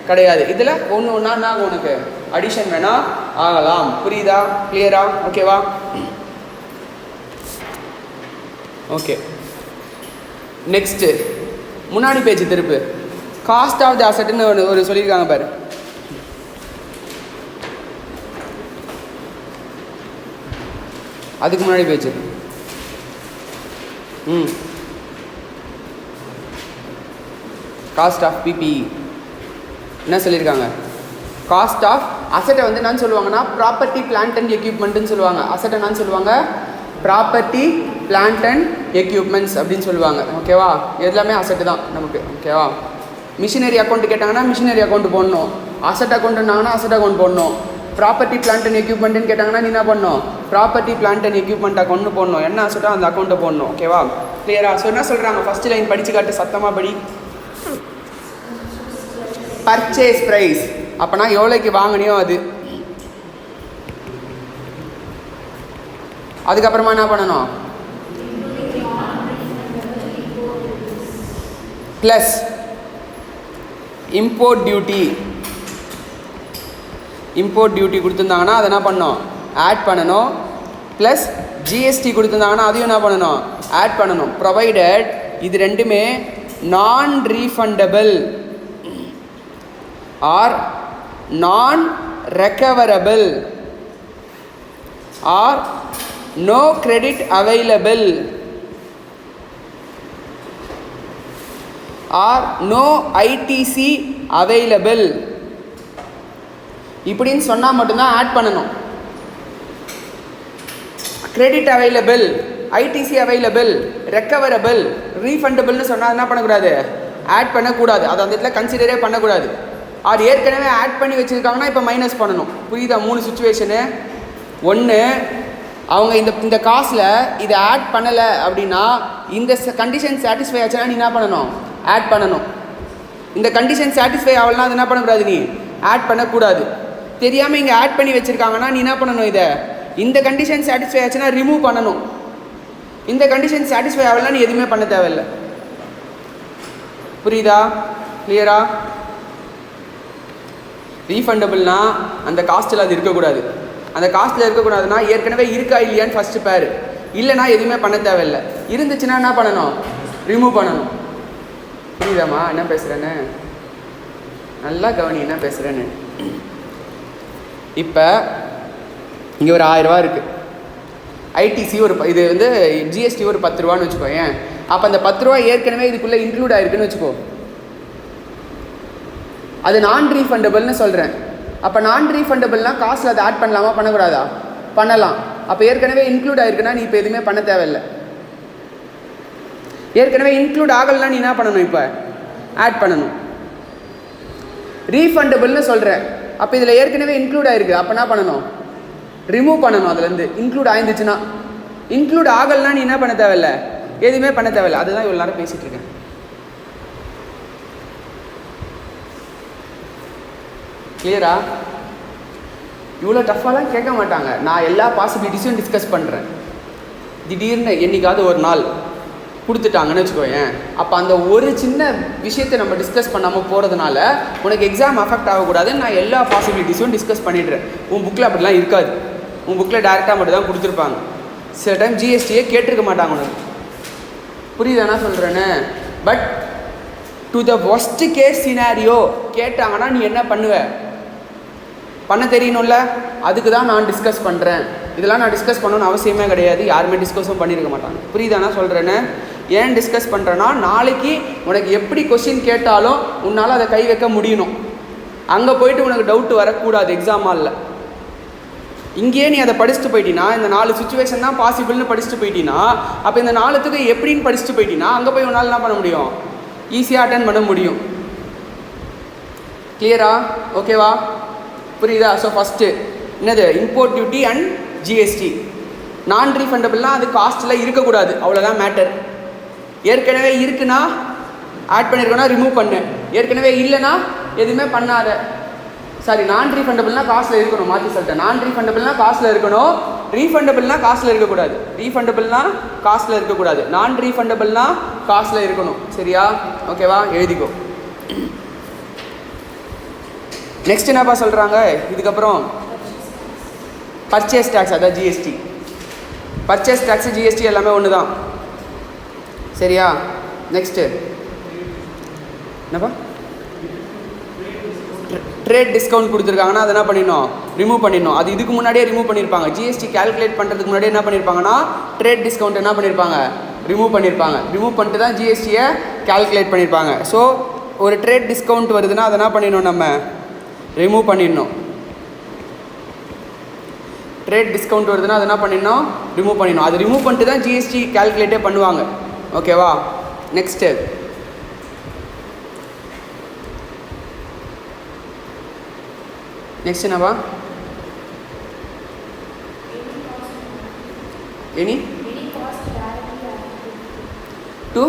கிடையாது. இதில் ஒன்று ஒன்றா ஆகும், உனக்கு அடிஷன் வேணால் ஆகலாம். புரியுதா? கிளியரா? ஓகேவா? ஓகே, நெக்ஸ்ட்டு முன்னாடி பேஜ் திருப்பு. காஸ்ட் ஆஃப் த அசட்னு ஒரு சொல்லியிருக்காங்க பாரு. அதுக்கு முன்னாடி பேஜ். காஸ்ட் ஆஃப் பிபிஇ என்ன சொல்லியிருக்காங்க, காஸ்ட் ஆஃப் அசட்டை வந்து என்னன்னு சொல்லுவாங்கன்னா ப்ராப்பர்ட்டி பிளான்ட் அண்ட் எக்யூப்மெண்ட்டுன்னு சொல்லுவாங்க. அசட்டை என்னன்னு சொல்லுவாங்க, ப்ராப்பர்ட்டி பிளான்ட் அண்ட் எக்யூப்மெண்ட்ஸ் அப்படின்னு சொல்லுவாங்க. ஓகேவா? எல்லாமே அசட்டு தான் நமக்கு. ஓகேவா? மிஷினரி அக்கௌண்ட் கேட்டாங்கன்னா மிஷினரி அக்கௌண்ட் போடணும், அசட் அக்கௌண்ட்னாங்கன்னா அசட் அக்கௌண்ட் போடணும். ப்ராப்பர்ட்டி பிளான்ட் அண்ட் எக்யூப்மெண்ட்னு கேட்டாங்கன்னா நீ என்ன பண்ணணும், property plant and equipment account போடணும். என்ன அசட்டோ அந்த அக்கௌண்ட்டை போடணும். ஓகேவா? கிளியரா? ஸோ என்ன சொல்கிறாங்க, ஃபஸ்ட் லைன் படித்து காட்டு, சத்தமாக படி. பர்ச்சேஸ் ப்ரைஸ், அப்போனா எவ்வளோக்கு வாங்கினியோ அது. அதுக்கப்புறமா என்ன பண்ணணும், plus import duty. Import duty கொடுத்துருந்தாங்கன்னா அதை என்ன பண்ணணும், ஆட் பண்ணணும். ப்ளஸ் ஜிஎஸ்டி கொடுத்துருந்தாங்கன்னா அதையும் என்ன பண்ணணும், ஆட் பண்ணணும். ப்ரொவைடட் இது ரெண்டுமே non refundable or non recoverable or no credit available or no ITC available இப்படின்னு சொன்னால் மட்டும்தான் ஆட் பண்ணணும். Credit available, ITC available, recoverable, ரீஃபண்டபிள்னு சொன்னால் என்ன பண்ணக்கூடாது, ஆட் பண்ணக்கூடாது. அதை அந்த இடத்துல கன்சிடரே பண்ணக்கூடாது. அது ஏற்கனவே ஆட் பண்ணி வச்சுருக்காங்கன்னா இப்போ மைனஸ் பண்ணணும். புரியுதா? 3 சுச்சுவேஷனு. ஒன்று, அவங்க இந்த காசில் இதை ஆட் பண்ணலை அப்படின்னா இந்த கண்டிஷன் சாட்டிஸ்ஃபை ஆச்சுன்னா நீ என்ன பண்ணணும், ஆட் பண்ணணும். இந்த கண்டிஷன் சாட்டிஸ்ஃபை ஆகலன்னா அது என்ன பண்ணக்கூடாது, நீ ஆட் பண்ணக்கூடாது. தெரியாமல் இங்கே ஆட் பண்ணி வச்சுருக்காங்கன்னா நீ என்ன பண்ணணும், இதை இந்த கண்டிஷன் சாட்டிஸ்ஃபை ஆச்சுன்னா ரிமூவ் பண்ணணும். இந்த கண்டிஷன் சாட்டிஸ்ஃபை ஆகலன்னா நீ எதுவுமே பண்ண தேவையில்லை. புரியுதா? கிளியரா? ரீஃபண்டபிள்னா அந்த காஸ்ட்டில் அது இருக்கக்கூடாது. அந்த காஸ்ட்டில் இருக்கக்கூடாதுன்னா ஏற்கனவே இருக்கா இல்லையான்னு ஃபஸ்ட்டு பேர், இல்லைனா எதுவுமே பண்ண தேவையில்லை. இருந்துச்சுன்னா என்ன பண்ணணும், ரிமூவ் பண்ணணும். புரியுதாம்மா என்ன பேசுகிறேன்னு? நல்லா கவனி என்ன பேசுகிறேன்னு. இப்போ இங்கே ஒரு 1000 ரூபா இருக்குது. ஐடிசி ஒரு இது வந்து ஜிஎஸ்டி ஒரு 10 ரூபான்னு வச்சுக்கோ. ஏன் அப்போ அந்த 10 ரூபா ஏற்கனவே இதுக்குள்ளே இன்க்ளூட் ஆகிருக்குன்னு வச்சுக்கோ. அது நான் ரீஃபண்டபிள்னு சொல்கிறேன். அப்போ நான் ரீஃபண்டபிள்னா காசில் அதை ஆட் பண்ணலாமா பண்ணக்கூடாதா? பண்ணலாம். அப்போ ஏற்கனவே இன்க்ளூட் ஆகிருக்குன்னா நீ இப்போ எதுவுமே பண்ண தேவையில்லை. ஏற்கனவே இன்க்ளூட் ஆகலைன்னா நீ என்ன பண்ணணும், இப்போ ஆட் பண்ணணும். ரீஃபண்டபிள்னு சொல்கிறேன். அப்போ இதில் ஏற்கனவே இன்க்ளூட் ஆகிருக்கு. அப்போ என்ன பண்ணணும், ரிமூவ் பண்ணணும் அதுலேருந்து. இன்க்ளூட் ஆயிருந்துச்சுன்னா. இன்க்ளூட் ஆகலைன்னா நீ என்ன பண்ண தேவையில்லை, எதுவுமே பண்ண தேவையில்லை. அதுதான் இவ்வளோ நேரம் பேசிகிட்டு இருக்கேன். கிளியரா? இவ்வளோ டஃப்பாலாம் கேட்க மாட்டாங்க. நான் எல்லா பாசிபிலிட்டிஸும் டிஸ்கஸ் பண்ணுறேன். திடீர்னு என்றைக்காவது ஒரு நாள் கொடுத்துட்டாங்கன்னு வச்சுக்கோயேன். அப்போ அந்த ஒரு சின்ன விஷயத்தை நம்ம டிஸ்கஸ் பண்ணாமல் போகிறதுனால உனக்கு எக்ஸாம் அஃபெக்ட் ஆகக்கூடாதுன்னு நான் எல்லா பாசிபிலிட்டிஸும் டிஸ்கஸ் பண்ணிடுறேன். உன் புக்கில் அப்படிலாம் இருக்காது. உன் புக்கில் டேரெக்டாக மட்டும் தான் கொடுத்துருப்பாங்க. சில டைம் ஜிஎஸ்டியே கேட்டிருக்க மாட்டாங்க உனக்கு. புரியுதானா சொல்கிறேன்னு? But to the worst case scenario கேட்டாங்கன்னா நீ என்ன பண்ணுவ, பண்ண தெரியணும்ல. அதுக்கு தான் நான் டிஸ்கஸ் பண்ணுறேன். இதெல்லாம் நான் டிஸ்கஸ் பண்ணணும்னு அவசியமே கிடையாது. யாருமே டிஸ்கஸும் பண்ணியிருக்க மாட்டாங்க. புரியுதானா சொல்கிறேன்னு? ஏன் டிஸ்கஸ் பண்ணுறேன்னா நாளைக்கு உனக்கு எப்படி கொஸ்டின் கேட்டாலும் உன்னால் அதை கை வைக்க முடியணும். அங்கே போயிட்டு உனக்கு டவுட் வரக்கூடாது எக்ஸாம் ஹாலில். இங்கேயே நீ அதை படிச்சுட்டு போயிட்டீன்னா, இந்த 4 சுச்சுவேஷன் தான் பாசிபிள்னு படிச்சுட்டு போயிட்டீங்கன்னா, அப்போ இந்த 4த்துக்கு எப்படின்னு படிச்சுட்டு போயிட்டீங்கன்னா அங்கே போய் உன்னால் என்ன பண்ண முடியும், ஈஸியாக அட்டென்ட் பண்ண முடியும். கிளியரா? ஓகேவா? புரியுதா? ஸோ ஃபஸ்ட்டு என்னது, இம்போர்ட் டியூட்டி அண்ட் ஜிஎஸ்டி. நான் ரீஃபண்டபிள்னால் அது காஸ்ட்டில் இருக்கக்கூடாது, அவ்வளோதான் மேட்டர். ஏற்கனவே இருக்குன்னா ஆட் பண்ணியிருக்கோன்னா ரிமூவ் பண்ணு. ஏற்கனவே இல்லைன்னா எதுவுமே பண்ணாத. சாரி, நான் ரீஃபண்டபிள்னா காஸ்ட்டில் இருக்கணும். மாற்றி சொல்லிட்டேன். நான் ரீஃபண்டபிள்னா காஸ்ட்டில் இருக்கணும். ரீஃபண்டபிள்னா காஸ்ட்டில் இருக்கக்கூடாது. ரீஃபண்டபிள்னா காஸ்ட்டில் இருக்கக்கூடாது. நான் ரீஃபண்டபிள்னா காஸ்ட்டில் இருக்கணும். சரியா? ஓகேவா? எழுதிக்கோ. நெக்ஸ்ட் என்னப்பா சொல்கிறாங்க இதுக்கப்புறம்? பர்ச்சேஸ் டேக்ஸ், அதான் ஜிஎஸ்டி. பர்ச்சேஸ் டேக்ஸு ஜிஎஸ்டி எல்லாமே ஒன்று தான். சரியா? நெக்ஸ்ட்டு என்னப்பா? ட்ரேட் டிஸ்கவுண்ட் கொடுத்துருக்காங்கன்னா அதை என்ன பண்ணிடணும், ரிமூவ் பண்ணிடணும். அது இதுக்கு முன்னாடியே ரிமூவ் பண்ணியிருப்பாங்க. ஜிஎஸ்டி கேல்குலேட் பண்ணுறதுக்கு முன்னாடியே என்ன பண்ணியிருப்பாங்கன்னா ட்ரேட் டிஸ்கவுண்ட் என்ன பண்ணியிருப்பாங்க, ரிமூவ் பண்ணியிருப்பாங்க. ரிமூவ் பண்ணிட்டு தான் ஜிஎஸ்டியை கேல்குலேட் பண்ணியிருப்பாங்க. ஸோ ஒரு ட்ரேட் டிஸ்கவுண்ட் வருதுன்னா அதை என்ன பண்ணிடணும், நம்ம ரிமூவ் பண்ணிடணும். ட்ரேட் டிஸ்கவுண்ட் வருதுன்னா அதை என்ன பண்ணிடணும், ரிமூவ் பண்ணிடணும். அது ரிமூவ் பண்ணிட்டு தான் ஜிஎஸ்டி கேல்குலேட்டே பண்ணுவாங்க. ஓகேவா? நெக்ஸ்ட்டு என்னவா? Any to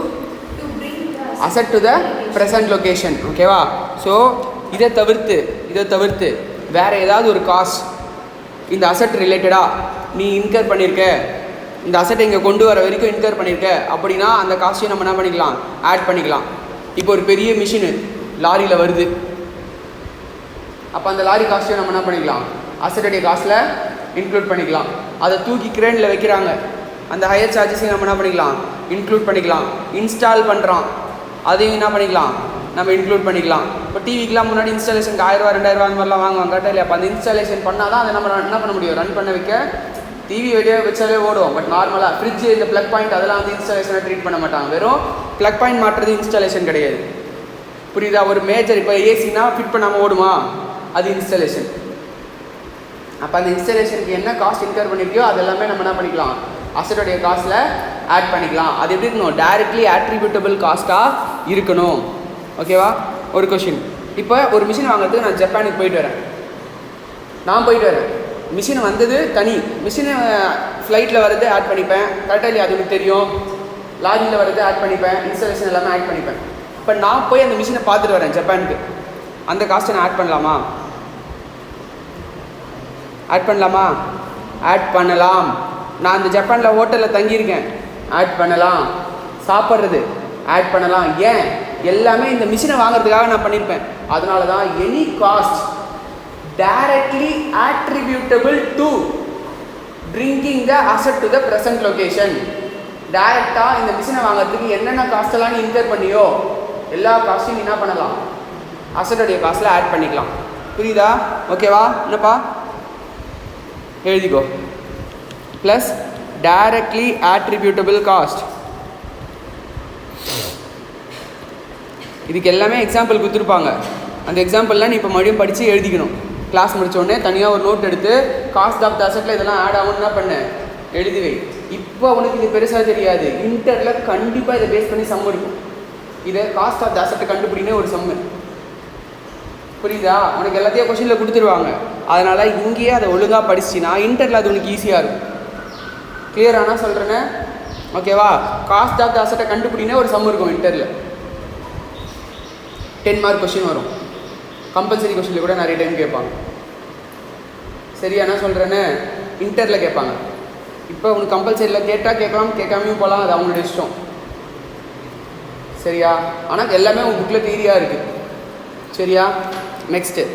asset to the present location. ஓகேவா? ஸோ இதை தவிர்த்து வேறு ஏதாவது ஒரு காஸ்ட் இந்த அசெட் ரிலேட்டடாக நீ இன்கர் பண்ணியிருக்க, இந்த அசெட்டை இங்கே கொண்டு வர வரைக்கும் இன்கர் பண்ணியிருக்க அப்படின்னா அந்த காஸ்ட்டையும் நம்ம என்ன பண்ணிக்கலாம், ஆட் பண்ணிக்கலாம். இப்போ ஒரு பெரிய மிஷினு லாரியில் வருது. அப்போ அந்த லாரி காஸ்ட்டையும் நம்ம என்ன பண்ணிக்கலாம், அசெட்டுடைய காஸ்ட்டில் இன்க்ளூட் பண்ணிக்கலாம். அதை தூக்கி கிரேனில் வைக்கிறாங்க, அந்த ஹையர் சார்ஜஸையும் நம்ம என்ன பண்ணிக்கலாம், இன்க்ளூட் பண்ணிக்கலாம். இன்ஸ்டால் பண்ணுறோம், அதையும் என்ன பண்ணிக்கலாம், நம்ம இன்க்ளூட் பண்ணிக்கலாம். இப்போ டிவிக்கெலாம் முன்னாடி இன்ஸ்டாலேஷனுக்கு 1000 ரூபா 2000 ரூபா அந்த மாதிரிலாம் வாங்குவாங்க கரெக்டாக இல்லையா? அப்போ அந்த இன்ஸ்டாலேஷன் பண்ணால் தான் அதை நம்ம என்ன பண்ண முடியும், ரன் பண்ண வைக்க. டிவி வெளியே வச்சாலே ஓடும். பட் நார்மலாக ஃப்ரிட்ஜ் இந்த ப்ளக் பாயிண்ட் அதெல்லாம் வந்து இன்ஸ்டாலேஷனை ட்ரீட் பண்ண மாட்டாங்க. வெறும் ப்ளக் பாயிண்ட் மாட்டுறது இன்ஸ்டாலேஷன் கிடையாது. புரியுதா? ஒரு மேஜர் இப்போ ஏசினா ஃபிட் பண்ணாமல் ஓடுமா, அது இன்ஸ்டாலேஷன். அப்போ அந்த இன்ஸ்டாலேஷனுக்கு என்ன காஸ்ட் இன்கர் பண்ணியிருக்கியோ அது எல்லாமே நம்ம என்ன பண்ணிக்கலாம், அசட்டோடைய காஸ்ட்டில் ஆட் பண்ணிக்கலாம். அது எப்படி இருக்கணும், டைரக்ட்லி அட்ரிபியூட்டபிள் காஸ்ட்டாக இருக்கணும். ஓகேவா? ஒரு கொஷின், இப்போ ஒரு மிஷின் வாங்குறதுக்கு நான் ஜப்பானுக்கு போயிட்டு வரேன். மிஷின் வந்தது தனி, மிஷினை ஃப்ளைட்டில் வர்றது ஆட் பண்ணிப்பேன், கரெக்டாக இல்லையா? அது எனக்கு தெரியும். லாரியில் வர்றது ஆட் பண்ணிப்பேன், இன்ஸ்டாலேஷன் எல்லாமே ஆட் பண்ணிப்பேன். இப்போ நான் போய் அந்த மிஷினை பார்த்துட்டு வரேன் ஜப்பானுக்கு, அந்த காஸ்ட்டை நான் ஆட் பண்ணலாமா? ஆட் பண்ணலாம். நான் அந்த ஜப்பானில் ஹோட்டலில் தங்கியிருக்கேன், ஆட் பண்ணலாம். சாப்பிட்றது ஆட் பண்ணலாம். ஏன்? எல்லாமே இந்த மிஷினை வாங்குறதுக்காக நான் பண்ணியிருப்பேன். அதனால தான் any cost directly attributable to bringing the asset to the present location. டைரெக்டாக இந்த மிஷினை வாங்குறதுக்கு என்னென்ன காஸ்ட்டெல்லாம் நீ இன்கர் பண்ணியோ எல்லா காஸ்ட்டையும் என்ன பண்ணலாம், அசட்டோடைய காஸ்ட்டில் ஆட் பண்ணிக்கலாம். புரியுதா? ஓகேவா? என்னப்பா எழுதிக்கோ. Plus directly attributable cost. இதுக்கு எல்லாமே எக்ஸாம்பிள் கொடுத்துருப்பாங்க. அந்த எக்ஸாம்பிள்லாம் நீ இப்போ மறுபடியும் படித்து எழுதிக்கணும். கிளாஸ் முடித்தோடனே தனியாக ஒரு நோட் எடுத்து காஸ்ட் ஆஃப் த அசட்டில் இதெல்லாம் ஆட் ஆகும்னு என்ன பண்ணு, எழுதி வை. இப்போ உனக்கு இது பெருசாக தெரியாது, இன்டரில் கண்டிப்பாக இதை பேஸ் பண்ணி சம் இருக்கும். இதை காஸ்ட் ஆஃப் த அசட்டை கண்டுபிடினே ஒரு சம்மு. புரியுதா? உனக்கு எல்லாத்தையும் கொஸ்டினில் கொடுத்துருவாங்க. அதனால் இங்கேயே அதை ஒழுங்காக படிச்சின்னா இன்டரில் அது உனக்கு ஈஸியாக இருக்கும். கிளியரானா சொல்கிறேன்னு? ஓகேவா? காஸ்ட் ஆஃப் த அசட்டை கண்டுபிடினே ஒரு சம் இருக்கும் இன்டரில். 10 மார்க் கொஸ்டின் வரும். கம்பல்சரி கொஸ்டினில் கூட நிறைய டைம் கேட்பாங்க. சரியா நான் சொல்கிறேன்னு? இன்டரில் கேட்பாங்க. இப்போ உனக்கு கம்பல்சரியில் கேட்டால் கேட்கலாம், கேட்காமையும் போகலாம், அது அவங்களோட இஷ்டம். சரியா? ஆனால் எல்லாமே உங்கள் புக்கில் தியரியாக இருக்குது. சரியா? நெக்ஸ்ட்டு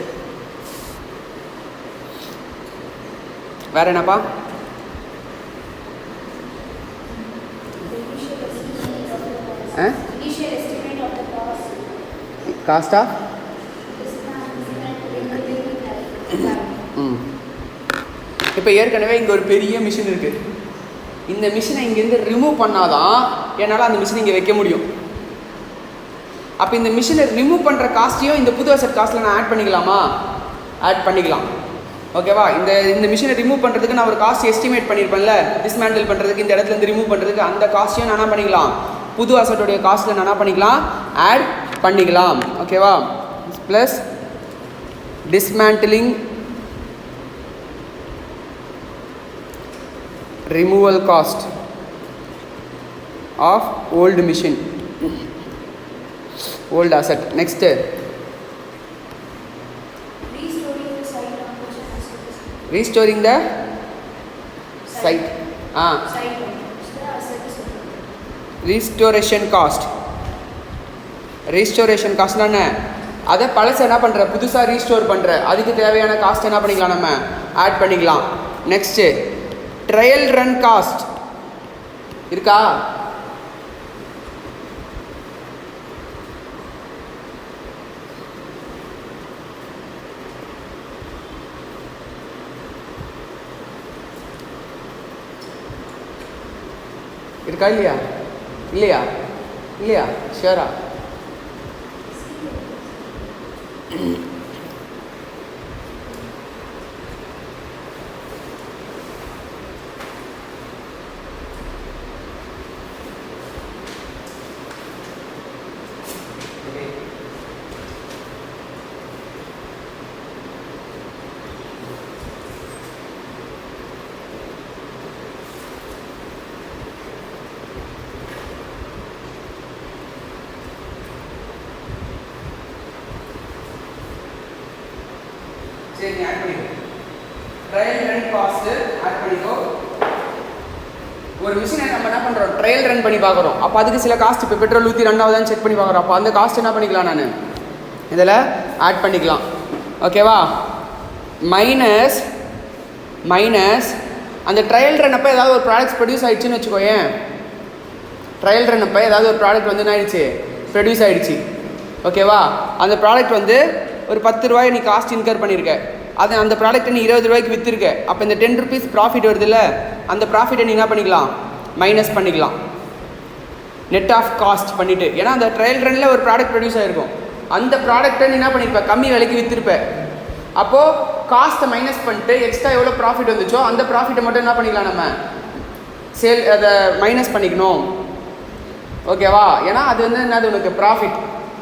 வேறு என்னப்பா? காஸ்டா? இப்போ ஏற்கனவே இங்கே ஒரு பெரிய மிஷின் இருக்குது. இந்த மிஷினை இங்கேருந்து ரிமூவ் பண்ணாதான் என்னால் அந்த மிஷினை இங்கே வைக்க முடியும். அப்போ இந்த மிஷினை ரிமூவ் பண்ணுற காஸ்ட்டையும் இந்த புது அசட் காஸ்ட்டில் நான் ஆட் பண்ணிக்கலாமா? ஆட் பண்ணிக்கலாம். ஓகேவா? இந்த மிஷினை ரிமூவ் பண்ணுறதுக்கு நான் ஒரு காஸ்ட் எஸ்டிமேட் பண்ணியிருப்பேன்ல, டிஸ்மேண்டில் பண்ணுறதுக்கு, இந்த இடத்துலேருந்து ரிமூவ் பண்ணுறதுக்கு, அந்த காஸ்ட்டையும் நான் என்ன பண்ணிக்கலாம், புது அசட்டோடைய காஸ்ட்டில் நான் என்ன பண்ணிக்கலாம், ஆட் பண்ணிக்கலாம். ஓகேவா? Plus dismantling removal cost of old machine, old asset. Next, restoring the site. Restoration cost. Restoration cost என்ன? அதை பழசை என்ன பண்ணுற, புதுசாக ரீஸ்டோர் பண்ணுற, அதுக்கு தேவையான காஸ்ட் என்ன பண்ணிக்கலாம், நம்ம ஆட் பண்ணிக்கலாம். நெக்ஸ்ட்டு ட்ரையல் ரன் காஸ்ட் இருக்கா? இருக்கா இல்லையா? இல்லையா? இல்லையா? ஷியரா? சரி, ஆட் பண்ணிக்கோ. ட்ரையல் ரன் காஸ்ட் ஆட் பண்ணிக்கோ. ஒரு மிஷினை நம்ம என்ன பண்ணுறோம், ட்ரையல் ரன் பண்ணி பார்க்குறோம். அப்போ அதுக்கு சில காஸ்ட், இப்போ பெட்ரோல் ஊற்றி ரெண்டாவதான் செக் பண்ணி பார்க்குறோம். அப்போ அந்த காஸ்ட் என்ன பண்ணிக்கலாம், நான் இதில் ஆட் பண்ணிக்கலாம். ஓகேவா? மைனஸ் அந்த ட்ரையல் ரன் அப்போ ஏதாவது ஒரு ப்ராடக்ட்ஸ் ப்ரொடியூஸ் ஆகிடுச்சின்னு வச்சுக்கோயேன். ட்ரையல் ரன் அப்போ ஏதாவது ஒரு ப்ராடக்ட் வந்து என்ன ஆகிடுச்சு, ப்ரொடியூஸ் ஆகிடுச்சு. ஓகேவா? அந்த ப்ராடக்ட் வந்து ஒரு 10 ரூபாய் நீ காஸ்ட் இன்கர் பண்ணியிருக்க, அது அந்த ப்ராடக்ட்டை நீ 20 ரூபாய்க்கு விற்றுருக்க. அப்போ இந்த 10 rupees ப்ராஃபிட் வருதுல்ல, அந்த ப்ராஃபிட்டை நீ என்ன பண்ணிக்கலாம், மைனஸ் பண்ணிக்கலாம், நெட் ஆஃப் காஸ்ட் பண்ணிவிட்டு. ஏன்னா அந்த ட்ரையல் ரனில் ஒரு ப்ராடக்ட் ப்ரொடியூஸ் ஆகிருக்கும், அந்த ப்ராடக்ட்டை நீ என்ன பண்ணியிருப்ப, கம்மி விலைக்கு விற்றுருப்ப. அப்போது காஸ்ட்டை மைனஸ் பண்ணிட்டு எக்ஸ்ட்ரா எவ்வளோ ப்ராஃபிட் வந்துச்சோ அந்த ப்ராஃபிட்டை மட்டும் என்ன பண்ணிக்கலாம், நம்ம அதை மைனஸ் பண்ணிக்கணும். ஓகேவா? ஏன்னா அது வந்து என்னது உனக்கு ப்ராஃபிட்,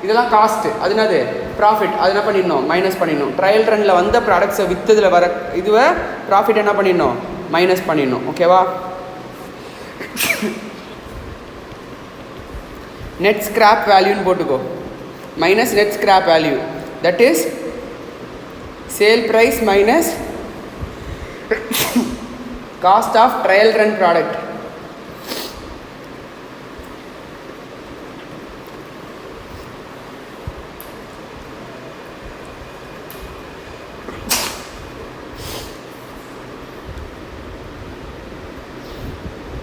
இதெல்லாம் காஸ்ட்டு, அது என்னது ப்ராஃபிட், அது என்ன பண்ணிடணும், மைனஸ் பண்ணிடணும். ட்ரையல் ரனில் வந்த ப்ராடக்ட்ஸை விற்றதில் வர இதுவை ப்ராஃபிட் என்ன பண்ணிடணும், மைனஸ் பண்ணிடணும். ஓகேவா? நெட் ஸ்கிராப் வேல்யூன்னு போட்டுக்கோ. Minus net scrap value, that is sale price minus cost of trial run product.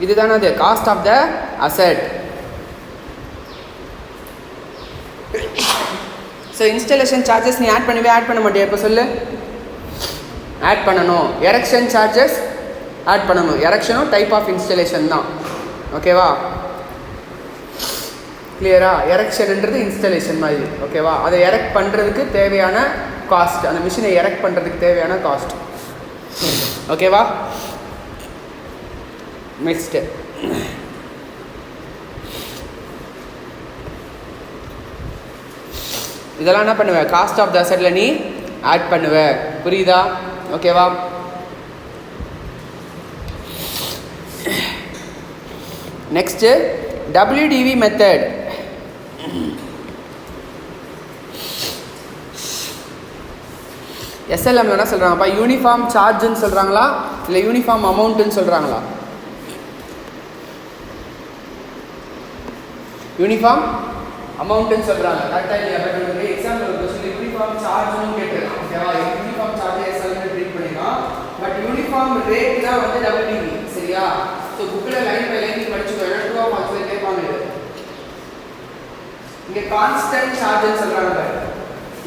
இதுதானே அது cost of the asset. So installation charges நீ ஆட் பண்ண மாட்டியா? இப்போ சொல்லு. ஆட் பண்ணணும். எரெக்ஷன் சார்ஜஸ் ஆட் பண்ணணும். எரெக்ஷனும் டைப் ஆஃப் இன்ஸ்டாலேஷன் தான். ஓகேவா? கிளியரா? எரெக்ஷன்ன்றது இன்ஸ்டாலேஷன் மாதிரி. ஓகேவா? அதை எரெக்ட் பண்ணுறதுக்கு தேவையான காஸ்ட், அந்த மிஷினை எரெக்ட் பண்ணுறதுக்கு தேவையான காஸ்ட். ஓகேவா? நெக்ஸ்ட்டு இதெல்லாம் என்ன பண்ணுவேன், காஸ்ட் ஆஃப் த அசெட்டில் நீ ஆட் பண்ணுவ. புரியுதா? ஓகேவா? Next WDV method. SLM என்ன சொல்கிறாங்கப்பா, யூனிஃபார்ம் சார்ஜுன்னு சொல்கிறாங்களா இல்லை யூனிஃபார்ம் அமௌண்ட்டுன்னு சொல்கிறாங்களா? யூனிஃபார்ம் அமௌண்ட்டுன்னு சொல்கிறாங்க. கரெக்டாக இல்லையா? பட் உங்களுக்கு எக்ஸாம்பிள் ஒரு கொஸ்டின் யூனிஃபார்ம் சார்ஜ்னு கேட்டுருக்காங்க. ஓகேவா? யூனிஃபார்ம் சார்ஜ் SLM ட்ரீட் பண்ணிக்கலாம். பட் யூனிஃபார்ம் ரேட் தான் வந்து WDV. சரியா? ஸோ புக்கில் லைன் பை லைன் படிச்சுக்கோ. ஏன்னா 2 ஆஃப் மார்க்ஸில் கேட்பாங்க. இது இங்கே கான்ஸ்டன்ட் சார்ஜ்னு சொல்கிறாங்க.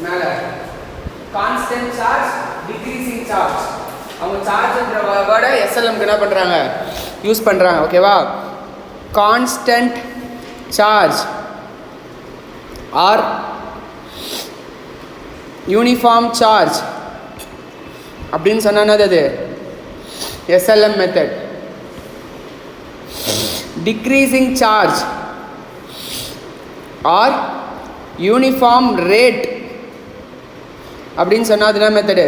மேலே கான்ஸ்டன்ட் சார்ஜ், டிக்ரீசிங் சார்ஜ். அவங்க சார்ஜ்ன்ற வேர்டை SLMக்கு என்ன பண்ணுறாங்க, யூஸ் பண்ணுறாங்க. ஓகேவா? Constant charge or uniform charge அப்படின்னு சொன்னா அது SLM method. Decreasing charge or uniform rate அப்படின்னு சொன்னா அது என்ன method,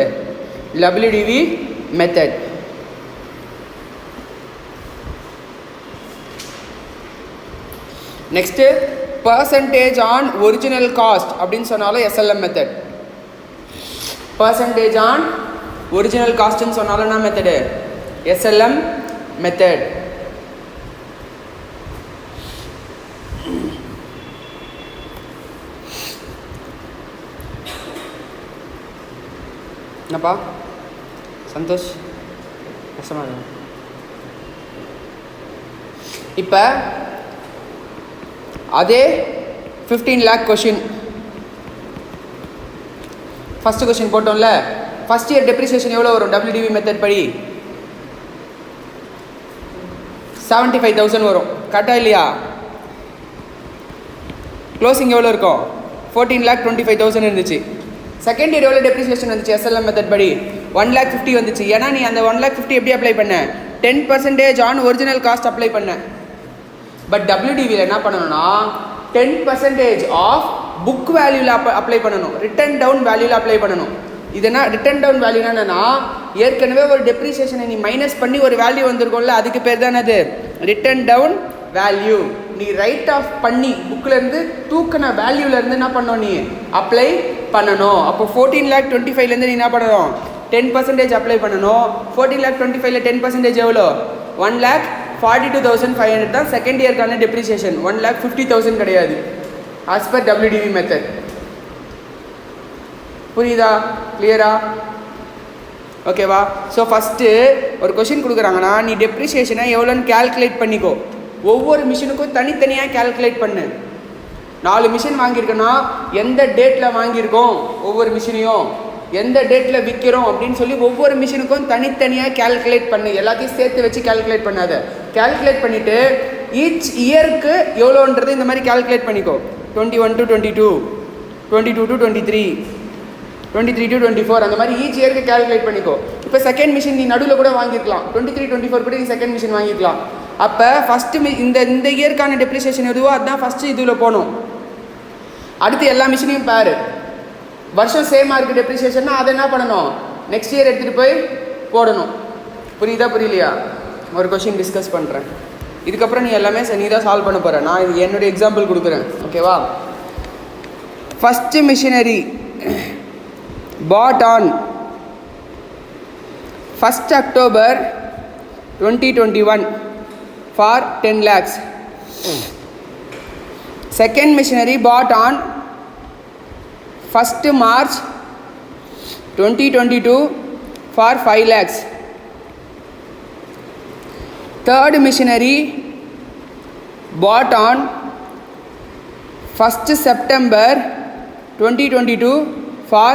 WDV method. Next percentage on original cost அப்படின்னு சொன்னாலும் SLM method. Percentage on original காஸ்ட்னு சொன்னாலும் என்ன மெத்தடு, SLM மெத்தட். என்னப்பா சந்தோஷ் கஷ்டமாக? இப்போ அதே 15 lakh கொஷின் ஃபஸ்ட்டு கொஷின் போட்டோம்ல. ஃபஸ்ட் இயர் டெப்ரிசியேஷன் எவ்வளோ வரும் WDV மெத்தட் படி? 75,000 வரும். கரெக்டாக இல்லையா? க்ளோசிங் எவ்வளோ இருக்கும்? 14,25,000 இருந்துச்சு. செகண்ட் இயர் எவ்வளோ டெப்ரிசியேஷன் வந்துச்சு SLM மெத்தட் படி? 1,50,000 வந்துச்சு. ஏன்னா நீ அந்த 1,50,000 எப்படி அப்ளை பண்ண, 10% ஆன் ஒரிஜினல் காஸ்ட் அப்ளை பண்ண. பட் WDVயில் என்ன பண்ணணும்னா 10% ஆஃப் புக் வேல்யூவில் அப்ளை பண்ணணும், ரிட்டன் டவுன் வேல்யூவில் அப்ளை பண்ணணும். இதுனா ரிட்டன் டவுன் வேல்யூனா என்னன்னா, ஏற்கனவே ஒரு டெப்ரிசியேஷனை நீ மைனஸ் பண்ணி ஒரு வேல்யூ வந்திருக்கும்ல, அதுக்கு பேர் தான் அது ரிட்டன் டவுன் வேல்யூ. நீ ரைட் ஆஃப் பண்ணி புக்கிலேருந்து தூக்கின வேல்யூலேருந்து என்ன பண்ணணும், நீ அப்ளை பண்ணணும். அப்போ 14,25,000 நீ என்ன பண்ணணும், 10% அப்ளை பண்ணணும். 14,25,000 10% எவ்வளோ? 1,42,500 தான் செகண்ட் இயர்க்கான டெப்ரிசியேஷன். 1,50,000 கிடையாது ஆஸ் பர் WDV மெத்தட். புரியுதா? கிளியரா? ஓகேவா? ஸோ ஃபஸ்ட்டு ஒரு கொஷின் கொடுக்குறாங்கன்னா நீ டெப்ரிசியேஷனை எவ்வளோன்னு கேல்குலேட் பண்ணிக்கோ. ஒவ்வொரு மிஷினுக்கும் தனித்தனியாக கேல்குலேட் பண்ணு. 4 மிஷின் வாங்கியிருக்கோன்னா எந்த டேட்டில் வாங்கியிருக்கோம், ஒவ்வொரு மிஷினையும் எந்த டேட்டில் விற்கிறோம் அப்படின்னு சொல்லி ஒவ்வொரு மிஷினுக்கும் தனித்தனியாக கேல்குலேட் பண்ணு. எல்லாத்தையும் சேர்த்து வச்சு கேல்குலேட் பண்ணாத. கேல்குலேட் பண்ணிவிட்டு ஈச் இயருக்கு எவ்வளோன்றது இந்த மாதிரி கேல்குலேட் பண்ணிக்கோ. 21 to 22, 22 to 23, 23 to 24 அந்த மாதிரி ஈச் இயருக்கு கேல்குலேட் பண்ணிக்கோ. இப்போ செகண்ட் மிஷின் நீ நடுவில் கூட வாங்கியிருக்கலாம், 23, 24 கூட நீ செகண்ட் மிஷின் வாங்கிக்கலாம். அப்போ ஃபஸ்ட்டு இந்த இயருக்கான டெப்ரிசியேஷன் எதுவோ அதுதான் ஃபஸ்ட்டு இதில் போகணும். அடுத்து எல்லா மிஷினையும் பாரு, வருஷம் சேமாக இருக்குது டெப்ரிசியேஷன்னா அதை என்ன பண்ணணும், நெக்ஸ்ட் இயர் எடுத்துகிட்டு போய் போடணும். புரியுதா புரியலையா? ஒரு கொஷின் டிஸ்கஸ் பண்ணுறேன், இதுக்கப்புறம் நீ எல்லாமே நீ தான் சால்வ் பண்ண போகிற. நான் இது என்னுடைய எக்ஸாம்பிள் கொடுக்குறேன், ஓகேவா? First machinery bought on 1st October 2021 for 10 lakhs. Second machinery bought on 1st March 2022 for 5 lakhs. Third machinery bought on 1st September 2022 for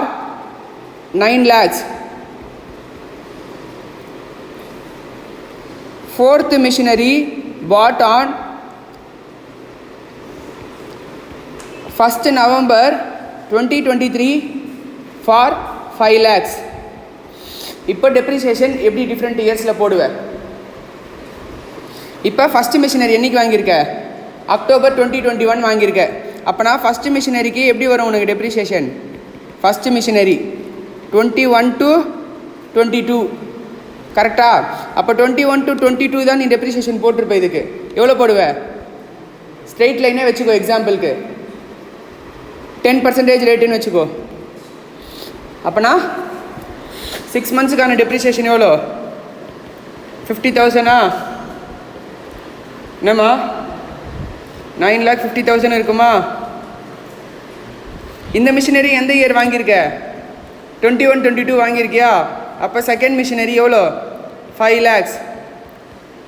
9 lakhs. Fourth machinery bought on 1st November 2023 for 5 lakhs. இப்போ depreciation எப்படி different இயர்ஸில் போடுவேன்? இப்போ first machinery என்றைக்கு வாங்கியிருக்க? October 2021 வாங்கியிருக்க. அப்போனா first மிஷினரிக்கு எப்படி வரும் உனக்கு டெப்ரிசியேஷன்? ஃபஸ்ட்டு மிஷினரி 21 to 22, கரெக்டா? அப்போ 21 to 22 தான் நீ டெப்ரிசியேஷன் போட்டிருப்ப. இதுக்கு எவ்வளோ போடுவேன்? ஸ்ட்ரெயிட் லைனே வச்சுக்கோ, எக்ஸாம்பிளுக்கு 10% ரேட்டுன்னு வச்சுக்கோ. அப்போனா 6 மந்த்ஸுக்கான டெப்ரிசியேஷன் எவ்வளோ? 50,000. என்னம்மா 9,50,000 இருக்குமா? இந்த மிஷினரி எந்த இயர் வாங்கியிருக்க? 21, 22 வாங்கியிருக்கியா? அப்போ செகண்ட் மிஷினரி எவ்வளோ? 5 lakhs.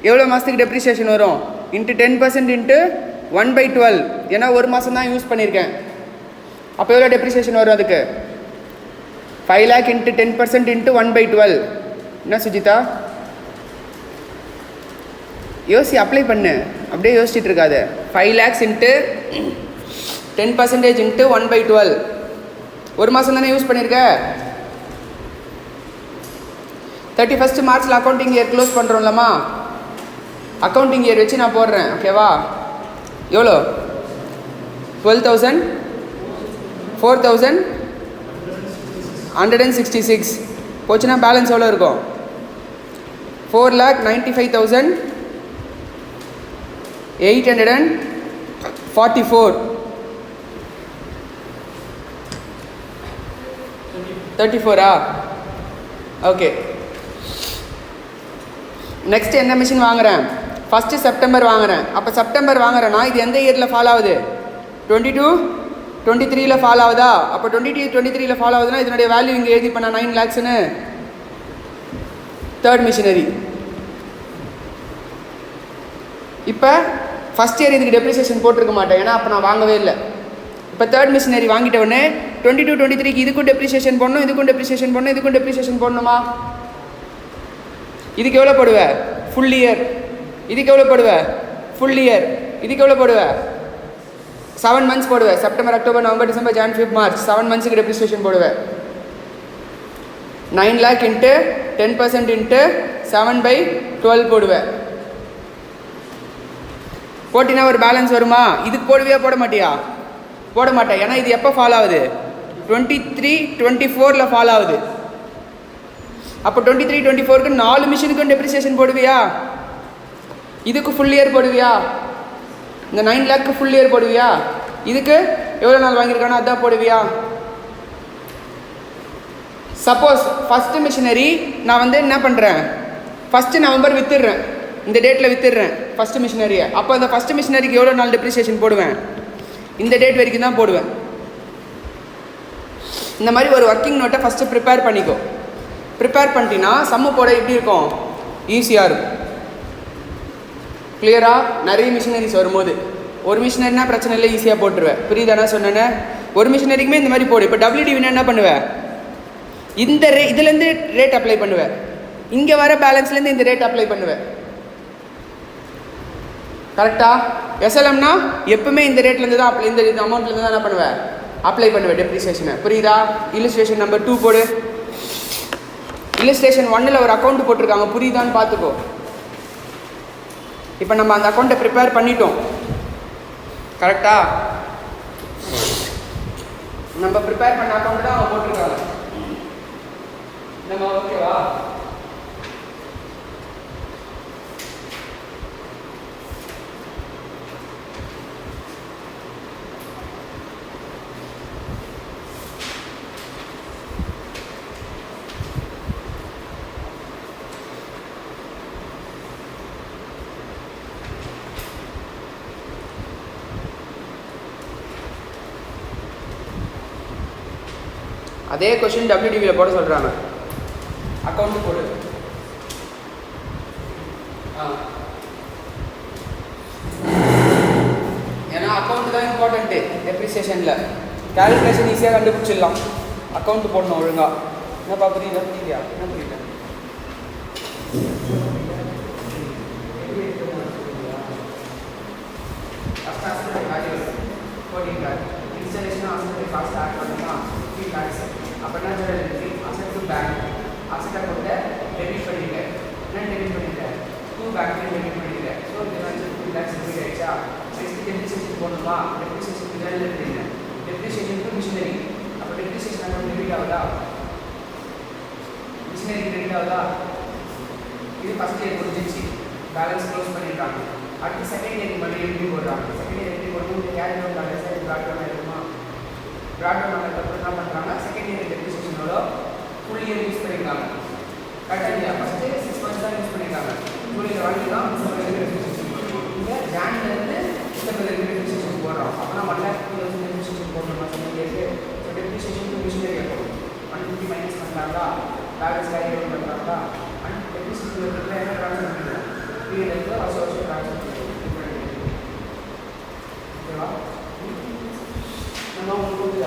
எவ்வளோ மாதத்துக்கு டெப்ரிசியேஷன் வரும்? Into 10% into 1/12. ஏன்னா ஒரு மாதம் தான் யூஸ் பண்ணியிருக்கேன். அப்போ எவ்வளோ டெப்ரிசியேஷன் வரும் அதுக்கு? 5 lakh இன்ட்டு 10% இன்ட்டு 1/12. என்ன சுஜிதா? அப்ளை பண்ணு, அப்படியே யோசிச்சுட்டு இருக்காது. 5 lakhs இன்ட்டு 10% இன்ட்டு 1/12. ஒரு மாதம் தானே யூஸ் பண்ணியிருக்க. 31st மார்ச்சில் அக்கௌண்டிங் இயர் க்ளோஸ் பண்ணுறோம்லம்மா, அக்கௌண்டிங் இயர் வச்சு நான் போடுறேன், ஓகேவா? எவ்வளோ? 12,000, 4,166 போச்சுன்னா பேலன்ஸ் எவ்வளோ இருக்கும்? 4,95,844. 34. ஓகே, நெக்ஸ்ட் என்ன மிஷின் வாங்குறேன்? ஃபஸ்ட்டு செப்டம்பர் வாங்குறேன். அப்போ செப்டம்பர் வாங்குறேன்னா இது எந்த இயரில் ஃபாலோ ஆகுது? 22, 23 ஃபாலோ ஆகுதா? அப்போ 22, 23 ஃபாலோ ஆகுதுன்னா இதனுடைய வேல்யூ இங்கே எழுதி பண்ண 9 lakhsன்னு. Third machinery. இப்போ ஃபஸ்ட் இயர் இதுக்கு டெப்ரிசியேஷன் போட்டிருக்க மாட்டேன், ஏன்னா அப்போ நான் வாங்கவே இல்லை. இப்போ தேர்ட் மிஷினரி வாங்கிட்ட உடனே 22, 23க்கு இதுக்கும் டெப்ரிசியேஷன் போடணும், இதுக்கும் டெப்ரிசியேஷன் போடணும், இதுக்கும் டெப்ரிசியேஷன் போடணுமா? இதுக்கு எவ்வளோ போடுவேன்? Full year. இதுக்கு எவ்வளோ போடுவேன்? Full year. இதுக்கு எவ்வளோ போடுவேன்? 7 months போடுவேன். September, October, November, December, Jan, Feb, March 7 monthsக்கு டெப்ரிசியேஷன் போடுவேன். 9 lakh இன்ட்டு 10% இன்ட்டு 7/12 போடுவேன். போட்டினா ஒரு பேலன்ஸ் வருமா? இதுக்கு போடுவியா போட மாட்டியா? போட மாட்டேன், ஏன்னா இது எப்போ ஃபாலோ ஆகுது? 23, 24 ஃபாலோ ஆகுது. அப்போ 23, 24க்கு 4 மிஷினுக்கும் டெப்ரிசியேஷன் போடுவியா? இதுக்கு ஃபுல் இயர் போடுவியா? இந்த 9 lakhக்கு ஃபுல் இயர் போடுவியா? இதுக்கு எவ்வளோ நாள் வாங்கியிருக்கானோ அதான் போடுவியா? சப்போஸ் ஃபஸ்ட்டு மிஷினரி நான் வந்து என்ன பண்ணுறேன், ஃபஸ்ட்டு நவம்பர் விற்றுடுறேன், இந்த டேட்டில் விற்றுடுறேன் ஃபஸ்ட்டு மிஷினரியை. அப்போ அந்த ஃபஸ்ட்டு மிஷினரிக்கு எவ்வளோ நாள் டெப்ரிசியேஷன் போடுவேன்? இந்த டேட் வரைக்கும் தான் போடுவேன். இந்த மாதிரி ஒரு ஒர்க்கிங் நோட்டை ஃபஸ்ட்டு ப்ரிப்பேர் பண்ணிக்கோ. ப்ரிப்பேர் பண்ணிட்டீங்கன்னா சம்மு போட எப்படி இருக்கும்? ஈஸியாக இருக்கும். கிளியராக நிறைய மிஷினரிஸ் வரும்போது ஒரு மிஷினரினா பிரச்சனை இல்லை, ஈஸியாக போட்டுருவேன். புரியுதானா சொன்னேன்னு? ஒரு மிஷினரிக்குமே இந்த மாதிரி போடு. இப்போ WDVனா என்ன பண்ணுவேன்? இந்த இதுலேருந்து ரேட் அப்ளை பண்ணுவேன், இங்கே வர பேலன்ஸ்லேருந்து இந்த ரேட் அப்ளை பண்ணுவேன். கரெக்டாக? SLMனா எப்பவுமே இந்த ரேட்லேருந்து தான் இந்த அமௌண்ட்லேருந்து தான் என்ன பண்ணுவேன்? அப்ளை பண்ணுவேன் டெப்ரிசியேஷனை. புரியுதா? இல்லுஸ்ட்ரேஷன் நம்பர் 2 போடு. இல்லுஸ்ட்ரேஷன் 1ல் ஒரு அக்கௌண்ட் போட்டிருக்காங்க, புரியுதான்னு பார்த்துக்கோ. இப்போ நம்ம அந்த அக்கௌண்ட்டை ப்ரிப்பேர் பண்ணிட்டோம், கரெக்டா? நம்ம ப்ரிப்பேர் பண்ண அக்கௌண்ட் தான் அவங்க போட்டிருக்காங்க. நம்ம ஓகேவா? அதே கொஸ்டின் WDVல போட சொல்கிறாங்க. அக்கௌண்ட் போடு. ஏன்னா அக்கௌண்ட் தான் இம்பார்ட்டண்ட்டு டெப்ரிசியேஷனில். கேல்குலேஷன் ஈஸியாக கண்டுபிடிச்சிடலாம், அக்கௌண்ட் போடணும் ஒழுங்காக. என்னப்பா புரியுதா? புரியுதா? என்ன புரியல? காஸ்ட் ஆட் பண்ணா 3 lakhs. அப்போ என்ன சொல்றது? Asset to bank. அசெட்டை கொண்டு டெபிட் பண்ணிட்டேன். என்ன டெபிட் பண்ணிட்டேன்? 2 பேங்க்ல டெபிட் பண்ணிட்டேன். ஸோ இது வந்து 2 lakhs டெபிட் ஆயிடுச்சா? நெக்ஸ்ட் டெப்ரிசியேஷன் போடணுமா? டெப்ரிசியேஷன் இதெல்லாம் எடுத்துங்க. Depreciation to machinery. அப்போ டெப்ரிசியேஷன் அக்கௌண்ட் டெபிட் ஆகுதா? மிஷினரி டெபிட் ஆகுதா? இது ஃபர்ஸ்ட் இயர் முடிஞ்சிச்சு, பேலன்ஸ் க்ளோஸ் பண்ணிட்டாங்க. அடுத்து செகண்ட் இயருக்கு மட்டும் எப்படி போடுறாங்க? செகண்ட் இயர் எப்படி போடுறது? Carry down balance brought down ஆகிடுமா? ப்ராட் டவுன் ஆனதுக்கப்புறம் என்ன பண்ணுறாங்க? செகண்ட் இயர் டெப்ரிசியேஷனோட ஃபுல் இயர் யூஸ் பண்ணியிருக்காங்க. கரெக்டாக இல்லையா? ஃபஸ்ட்டு 6 months தான் யூஸ் பண்ணியிருக்காங்க. ஜூலையில் வாங்கி தான் இங்கே ஜான்லேருந்து டிசம்பர் டெப்ரிசியேஷன் போடுறோம். அப்போனா 1,00,000 டெப்ரிசியேஷன் போடுறோமா செகண்ட் இயருக்கு? So depreciation to machinery account 150 minus பண்ணுறாங்களா? பேலன்ஸ் கேரி டவுன் பண்ணுறாங்களா? அண்ட் டெப்ரிசியேஷன் என்ன ட்ரான்ஸ்ஃபர் பண்ணுறோம்? பீரியட் வருஷம் ட்ரான்ஸ்ஃபர் பண்ணுறோம். ஓகேவா? நம்ம உங்களுக்கு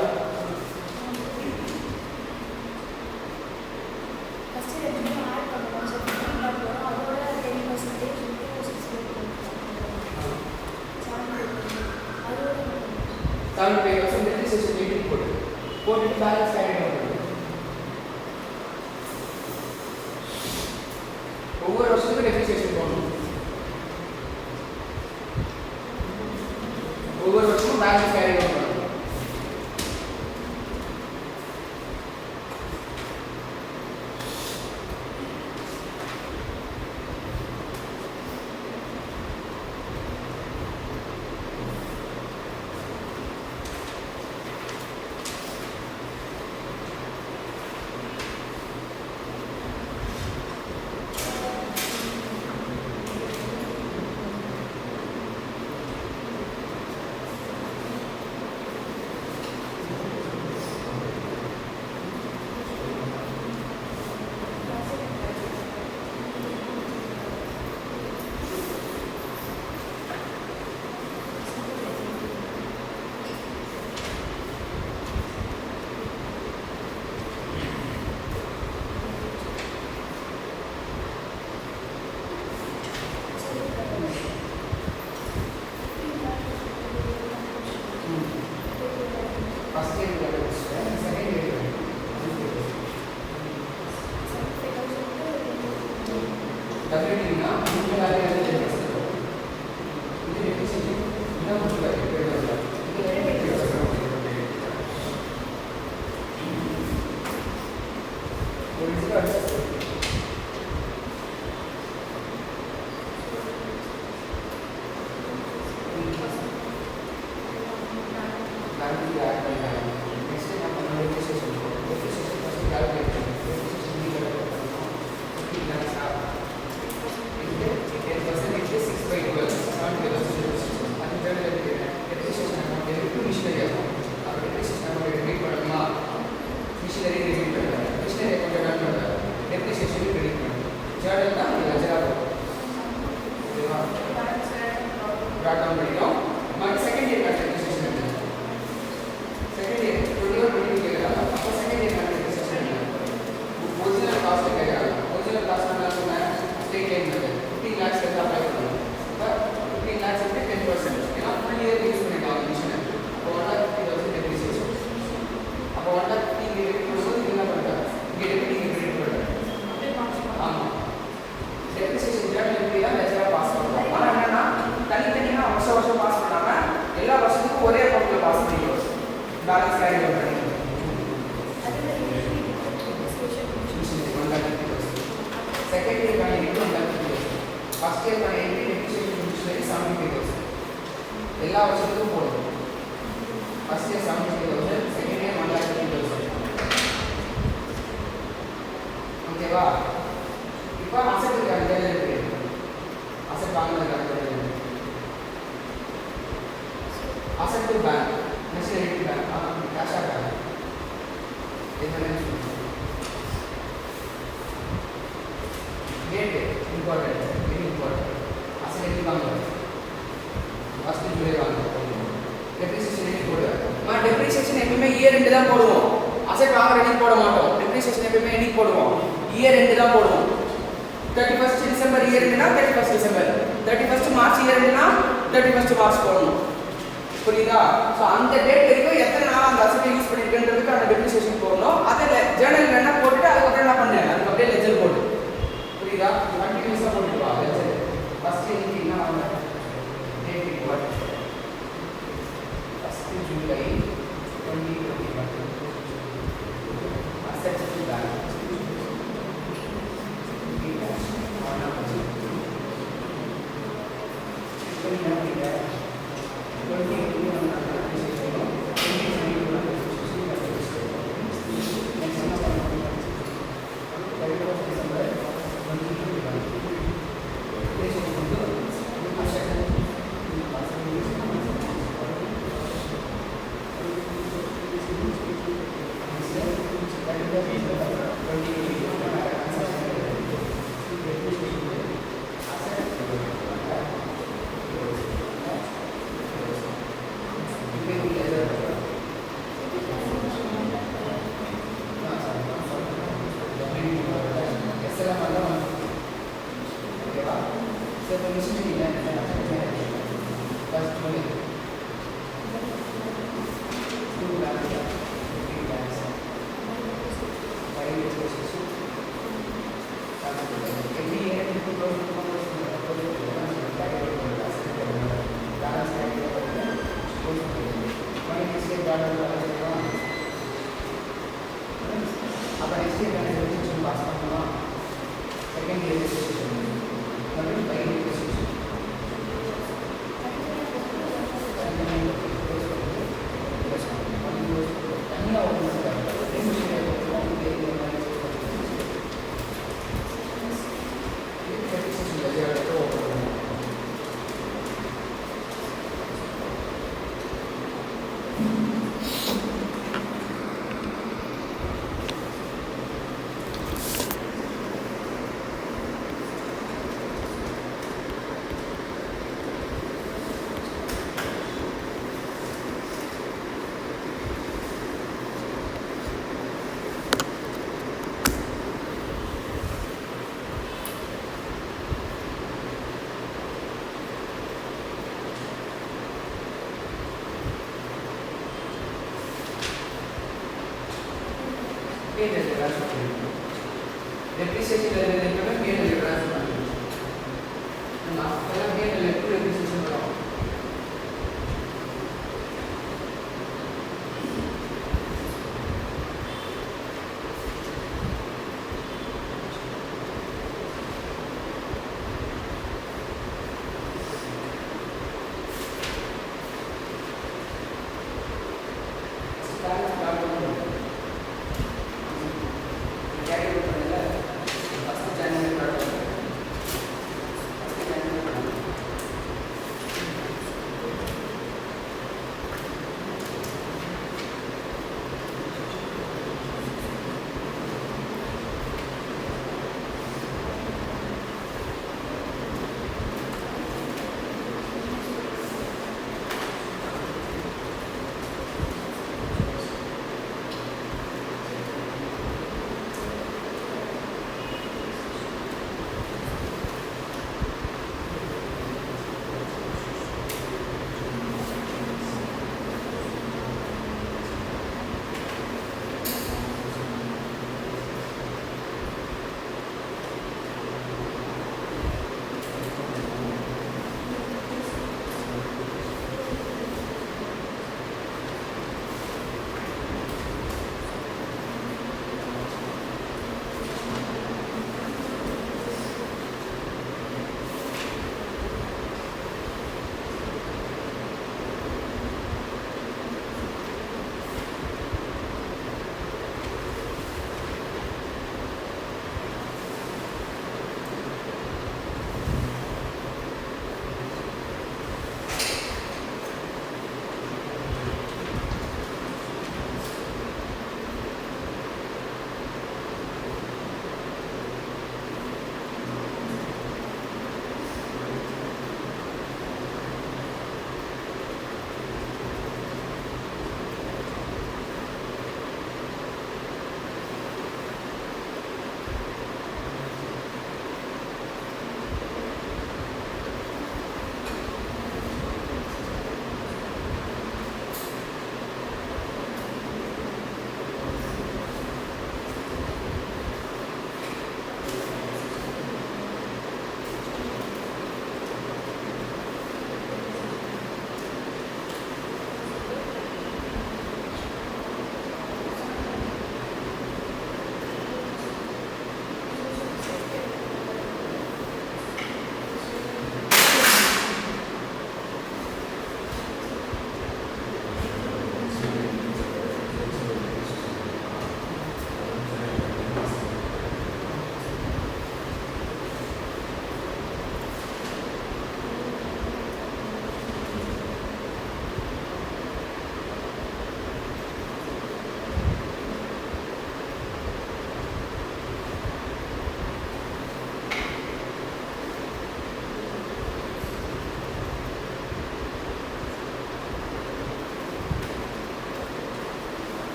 போட்டுட்டு பேலன்ஸ் கேரி டவுன் பண்ணுங்க. ஒவ்வொரு வருஷத்துக்கும் டெப்ரிசியேஷன் போடணும். ஒவ்வொரு வருஷமும் பேலன்ஸ் கேரி டவுன் பண்ணணும். எல்லா வருஷத்துக்கும் போடும். First year 75,000, second year 1,50,000. ஓகேவா? இப்போ அசெட்டுக்கான தேவை இருக்கு. அசெட் வாங்குறதுக்கான தேவை இருக்கு. Asset to bank, next ready bank, cash bank. என்ன date important, very important. Asset எப்படி வாங்குறது? ஃபர்ஸ்ட் ஜூலை வாங்குறது. டெப்ரிசியேஷன் எப்படி போடுவோம்? டெப்ரிசியேஷன் எப்பவுமே இயர் எண்டு தான் போடுவோம். அசெட் வாங்குற அன்னைக்கு போட மாட்டோம். டெப்ரிசியேஷன் எப்பவுமே என்னைக்கு போடுவோம்? இயர் எண்டு தான் போடுவோம். 31st டிசம்பர் இயர் எண்டுனா 31st December, 31st March year எண்டுனா 31st மார்ச் போடணும். புரியுதா? ஸோ அந்த டேட் வரைக்கும் எத்தனை நாள் அந்த அசெட்டை யூஸ் பண்ணிருக்குன்றதுக்கு அந்த டெப்ரிசியேஷன் போடணும். அதை ஜேர்னல் வேணா போட்டுட்டு அதுக்கப்புறம் என்ன பண்ணுறேன், அதுக்கு அப்படியே லெஜர் போடு. புரியுதா? கண்டினியூஸாக போட்டுட்டு வா லெஜர். ஃபர்ஸ்ட் இன்னைக்கு என்ன வாங்க date report, first July 2021 assets to bank. Depreciation level increment P&L transfer. Now, P&L to depreciation level.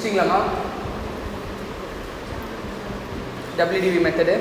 முடிச்சிட்டிங்களாம்மா WDV மெத்தடு?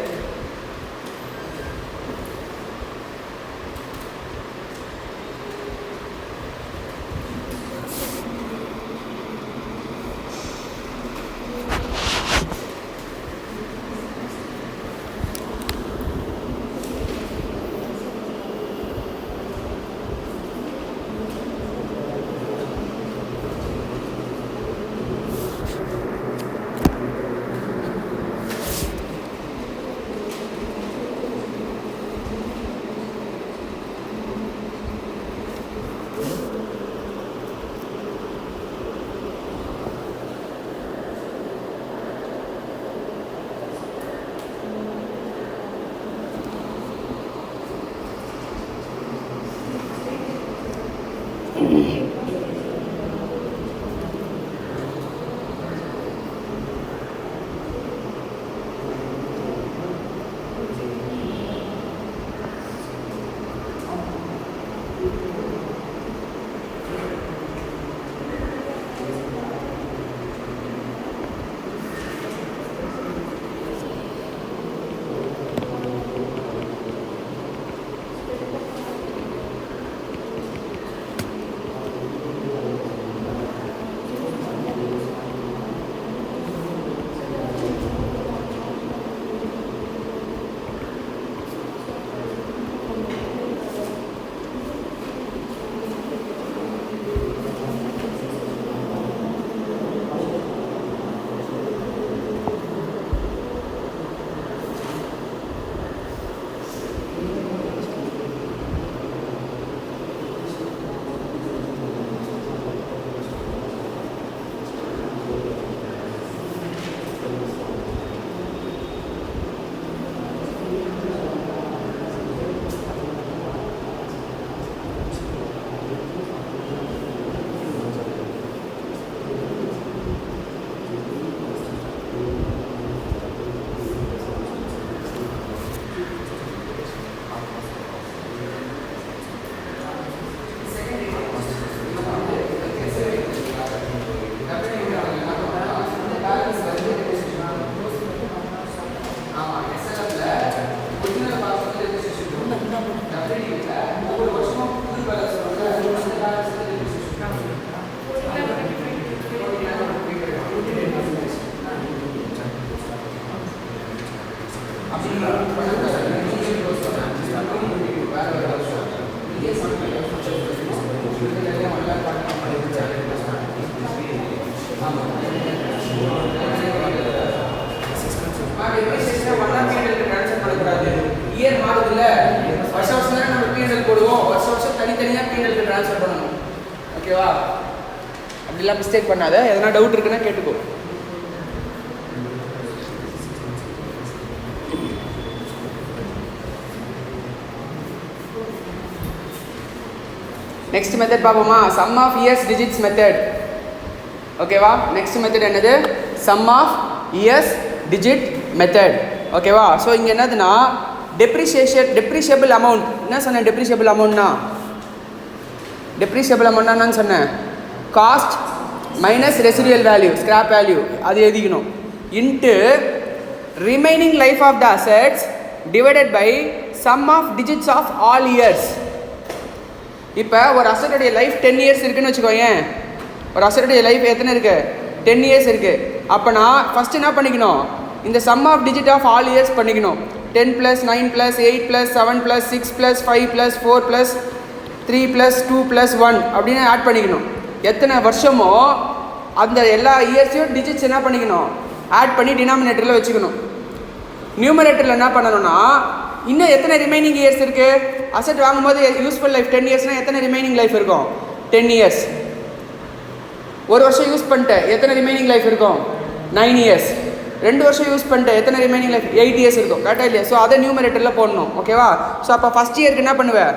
இயர் மாறுதுல்ல, வருஷம் வருஷம் தானே நம்ம P&L போடுவோம், வருஷம் வருஷம் தனித்தனியாக P&L ட்ரான்ஸ்ஃபர் பண்ணணும். ஓகேவா? அப்படிலாம் மிஸ்டேக் பண்ணாத. எதனா டவுட் இருக்குன்னா கேட்டுக்கோ. நெக்ஸ்ட் மெத்தட் பார்ப்போமா? Sum of years digits method. ஓகேவா? நெக்ஸ்ட் மெத்தட் என்னது? Sum of years digit method. ஓகேவா? ஸோ இங்கே என்னதுன்னா டெப்ரிஷியபிள் அமௌண்ட். என்ன சொன்னேன்? டெப்ரிஷியபிள் அமௌண்ட்னா என்னன்னு சொன்னேன்? Cost minus residual value, scrap value, அது எழுதிக்கணும். Into remaining life of the assets divided by sum of digits of all years. இப்போ ஒரு அசெட்டுடைய லைஃப் 10 இயர்ஸ் இருக்குன்னு வச்சுக்கோயேன். ஒரு அசெட்டுடைய லைஃப் எத்தனை இருக்குது? 10 இயர்ஸ் இருக்குது. அப்போ நான் ஃபஸ்ட்டு என்ன பண்ணிக்கணும்? இந்த sum of digit of all years பண்ணிக்கணும். 10 + 9 + 8 + 7 + 6 + 5 + 4 + 3 + 2 + 1 அப்படின்னு ஆட் பண்ணிக்கணும். எத்தனை வருஷமோ அந்த எல்லா இயர்ஸையும் டிஜிட்ஸ் என்ன பண்ணிக்கணும்? ஆட் பண்ணி டினாமினேட்டரில் வச்சுக்கணும். நியூமரேட்டரில் என்ன பண்ணணும்னா இன்னும் எத்தனை ரிமைனிங் இயர்ஸ் இருக்குது? அசெட் வாங்கும்போது யூஸ்ஃபுல் லைஃப் 10 இயர்ஸ்னால் எத்தனை ரிமைனிங் லைஃப் இருக்கும்? 10 இயர்ஸ். ஒரு வருஷம் யூஸ் பண்ணிட்டு எத்தனை ரிமைனிங் லைஃப் இருக்கும்? 9 இயர்ஸ். 2 வருஷம் யூஸ் பண்ணிட்டு எத்தனை ரிமைனிங் லைஃப்? 8 இயர்ஸ் இருக்கும். கரெக்டாக இல்லையா? ஸோ அதை நியூமரேட்டரில் போடணும். ஓகேவா? ஸோ அப்போ ஃபஸ்ட் இயருக்கு என்ன பண்ணுவேன்?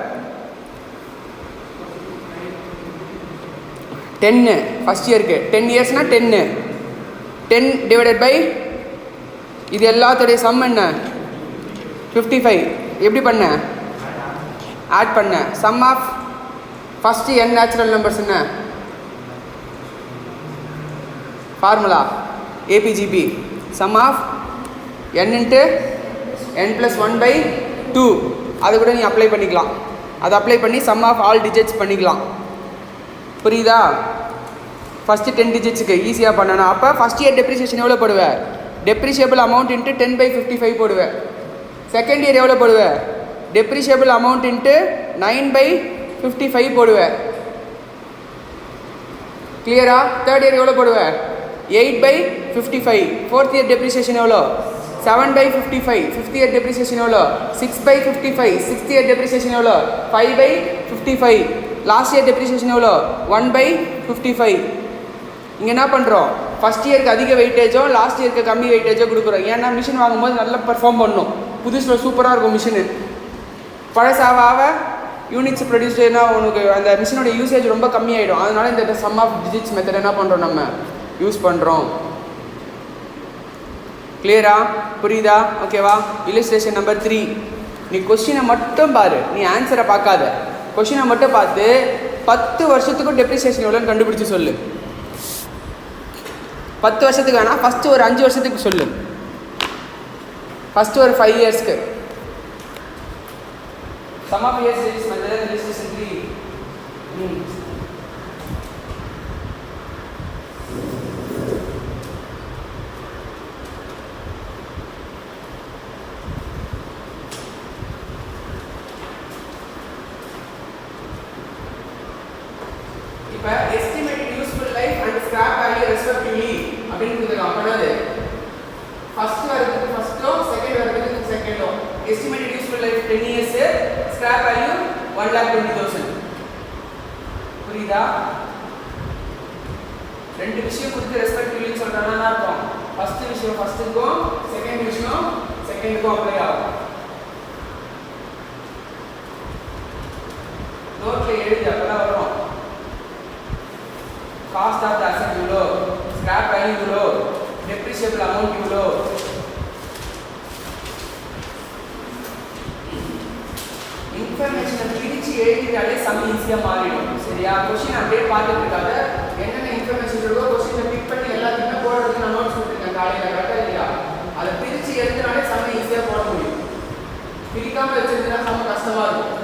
10. ஃபஸ்ட் இயருக்கு 10 இயர்ஸ்னால் 10 டிவைடட் பை இது எல்லாத்துடைய சம் என்ன? 55. எப்படி பண்ண? ஆட் பண்ண. Sum of first n natural numbers என்ன? ஃபார்முலா ஏபிஜிபி sum of n into n+1/2 அது கூட நீ அப்ளை பண்ணிக்கலாம். அதை அப்ளை பண்ணி சம் ஆஃப் ஆல் டிஜிட்ஸ் பண்ணிக்கலாம். புரியுதா? ஃபஸ்ட்டு 10 டிஜிட்ஸுக்கு ஈஸியாக பண்ணணும். அப்போ ஃபஸ்ட் இயர் டெப்ரிசியேஷன் எவ்வளோ போடுவேன்? டெப்ரிஷியபிள் அமௌண்ட் இன்ட்டு 10/55 போடுவேன். செகண்ட் இயர் எவ்வளோ போடுவேன்? டெப்ரிஷியபிள் அமௌண்ட் இன்ட்டு 9/55 போடுவேன். கிளியரா? தேர்ட் இயர் எவ்வளோ போடுவேன்? 8/55. ஃபோர்த் இயர் டெப்ரிசியேஷன் எவ்வளோ? 7/55. ஃபிஃப்த் இயர் டெப்ரிசியேஷன் எவ்வளோ? 6/55. சிக்ஸ்த் இயர் டெப்ரிசியேஷன் எவ்வளோ? 5/55. லாஸ்ட் இயர் டெப்ரிசியேஷன் எவ்வளோ? 1/55. இங்கே என்ன பண்ணுறோம்? ஃபஸ்ட் இயருக்கு அதிக வெயிட்டேஜோ லாஸ்ட் இயருக்கு கம்மி வெயிட்டேஜோ கொடுக்குறோம். ஏன்னா மிஷின் வாங்கும்போது நல்லா பர்ஃபார்ம் பண்ணணும். புதுசில் சூப்பராக இருக்கும் மிஷினு. பழசாக யூனிட்ஸ் ப்ரொடியூஸ்னா உனக்கு அந்த மிஷினோட யூசேஜ் ரொம்ப கம்மியாயிடும். அதனால இந்த சம் ஆஃப் டிஜிட்ஸ் மெத்தட் என்ன பண்ணுறோம்? நம்ம யூஸ் பண்ணுறோம். கிளியரா? புரியுதா? ஓகேவா? Illustration number 3. நீ கொஸ்டினை மட்டும் பாரு, நீ ஆன்சரை பார்க்காத. கொஸ்டினை மட்டும் பார்த்து 10 வருஷத்துக்கும் டெப்ரிசியேஷன் எவ்வளோன்னு கண்டுபிடிச்சி சொல்லு. 10 வருஷத்துக்கு வேணால் ஃபஸ்ட்டு ஒரு 5 வருஷத்துக்கு சொல்லு. ஃபஸ்ட்டு ஒரு 5 இயர்ஸ்க்கு. Sum of years series method illustration 3. இப்போ estimated useful life and scrap value respectively அப்படின்னு கொடுத்துருக்காங்க. பண்ணது ஃபர்ஸ்ட் வரதுக்கு ஃபர்ஸ்ட்டோ செகண்ட் வரதுக்கு செகண்டோ. Estimated useful life 10 years, scrap value 1,20,000. புரியுதா? ரெண்டு விஷயம் கொடுத்து ரெஸ்பெக்டிவ்லி சொல்றாங்கன்னா அர்த்தம் ஃபர்ஸ்ட் விஷயம் ஃபர்ஸ்ட்டுக்கும் செகண்ட் விஷயம் செகண்டுக்கும் அப்ளை ஆகும். நோட்ல எழுதி அப்பதான் வரும். காஸ்ட் ஆஃப் த அசெட் இவ்வளோ, ஸ்கிராப் வேல்யூ இவ்வளோ, டெப்ரிஷியபிள் அமௌண்ட் இவ்வளோ. இன்ஃபர்மேஷனை பிரித்து எழுதிட்டாலே சம் ஈஸியாக மாறிடும். சரியா? கொஸ்டின் அப்படியே பார்த்துட்டு இருக்காத. என்னென்ன இன்ஃபர்மேஷன் இருக்கோ கொஸ்டினை பிக் பண்ணி எல்லாத்தையுமே போடுறதுக்கு நான் நோட்ஸ் கொடுத்துருக்கேன் காலையில். கரெக்டாக இல்லையா? அதை பிரித்து எழுதினாலே சம் ஈஸியாக போட முடியும். பிரிக்காமல் வச்சிருந்தா சம் கஷ்டமாக இருக்கும்.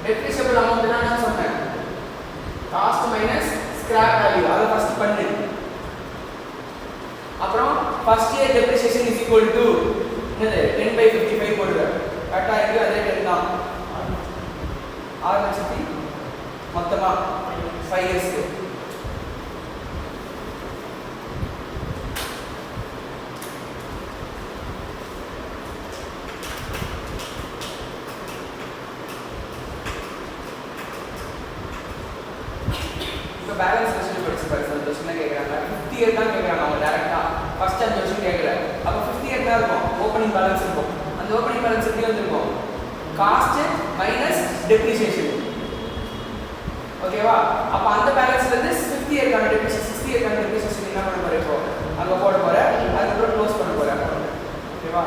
டெப்ரிஷியபிள் அமௌண்ட்னா என்ன சொன்னேன்? Cost minus scrap value. அதை ஃபர்ஸ்ட் பண்ணு. அப்புறம் first year depreciation is equal to என்னது? 10/55 போடுவேன். கரெக்டாக இருக்குது. அதே 10 தான். 6 லட்சத்தி மொத்தமாக 5 இயர்ஸ்க்கு. இப்போ பேலன்ஸ் கொஸ்டின் படிச்சு பாரு. சந்தோஷம் தான் கேட்குறாங்க. 5th இயர் தான் கேட்குறாங்க அவங்க டேரெக்டாக. ஃபர்ஸ்ட் 5 வருஷம் கேட்கல. அப்போ 5th இயர் தான் இருக்கும். ஓப்பனிங் பேலன்ஸ் இருக்கும். அந்த ஓப்பனிங் பேலன்ஸ் எப்படி வந்துருக்கும்? Cost minus depreciation. ஓகேவா? அப்போ அந்த பேலன்ஸ்லேருந்து 5th இயர்க்கான டெப்ரிசியேஷன் 6th இயர்க்கான டெப்ரிசியேஷன் என்ன பண்ண போகிறேன்? இப்போ அங்கே போட போகிறேன். அதுக்கப்புறம் க்ளோஸ் பண்ண போகிறேன். ஓகேவா?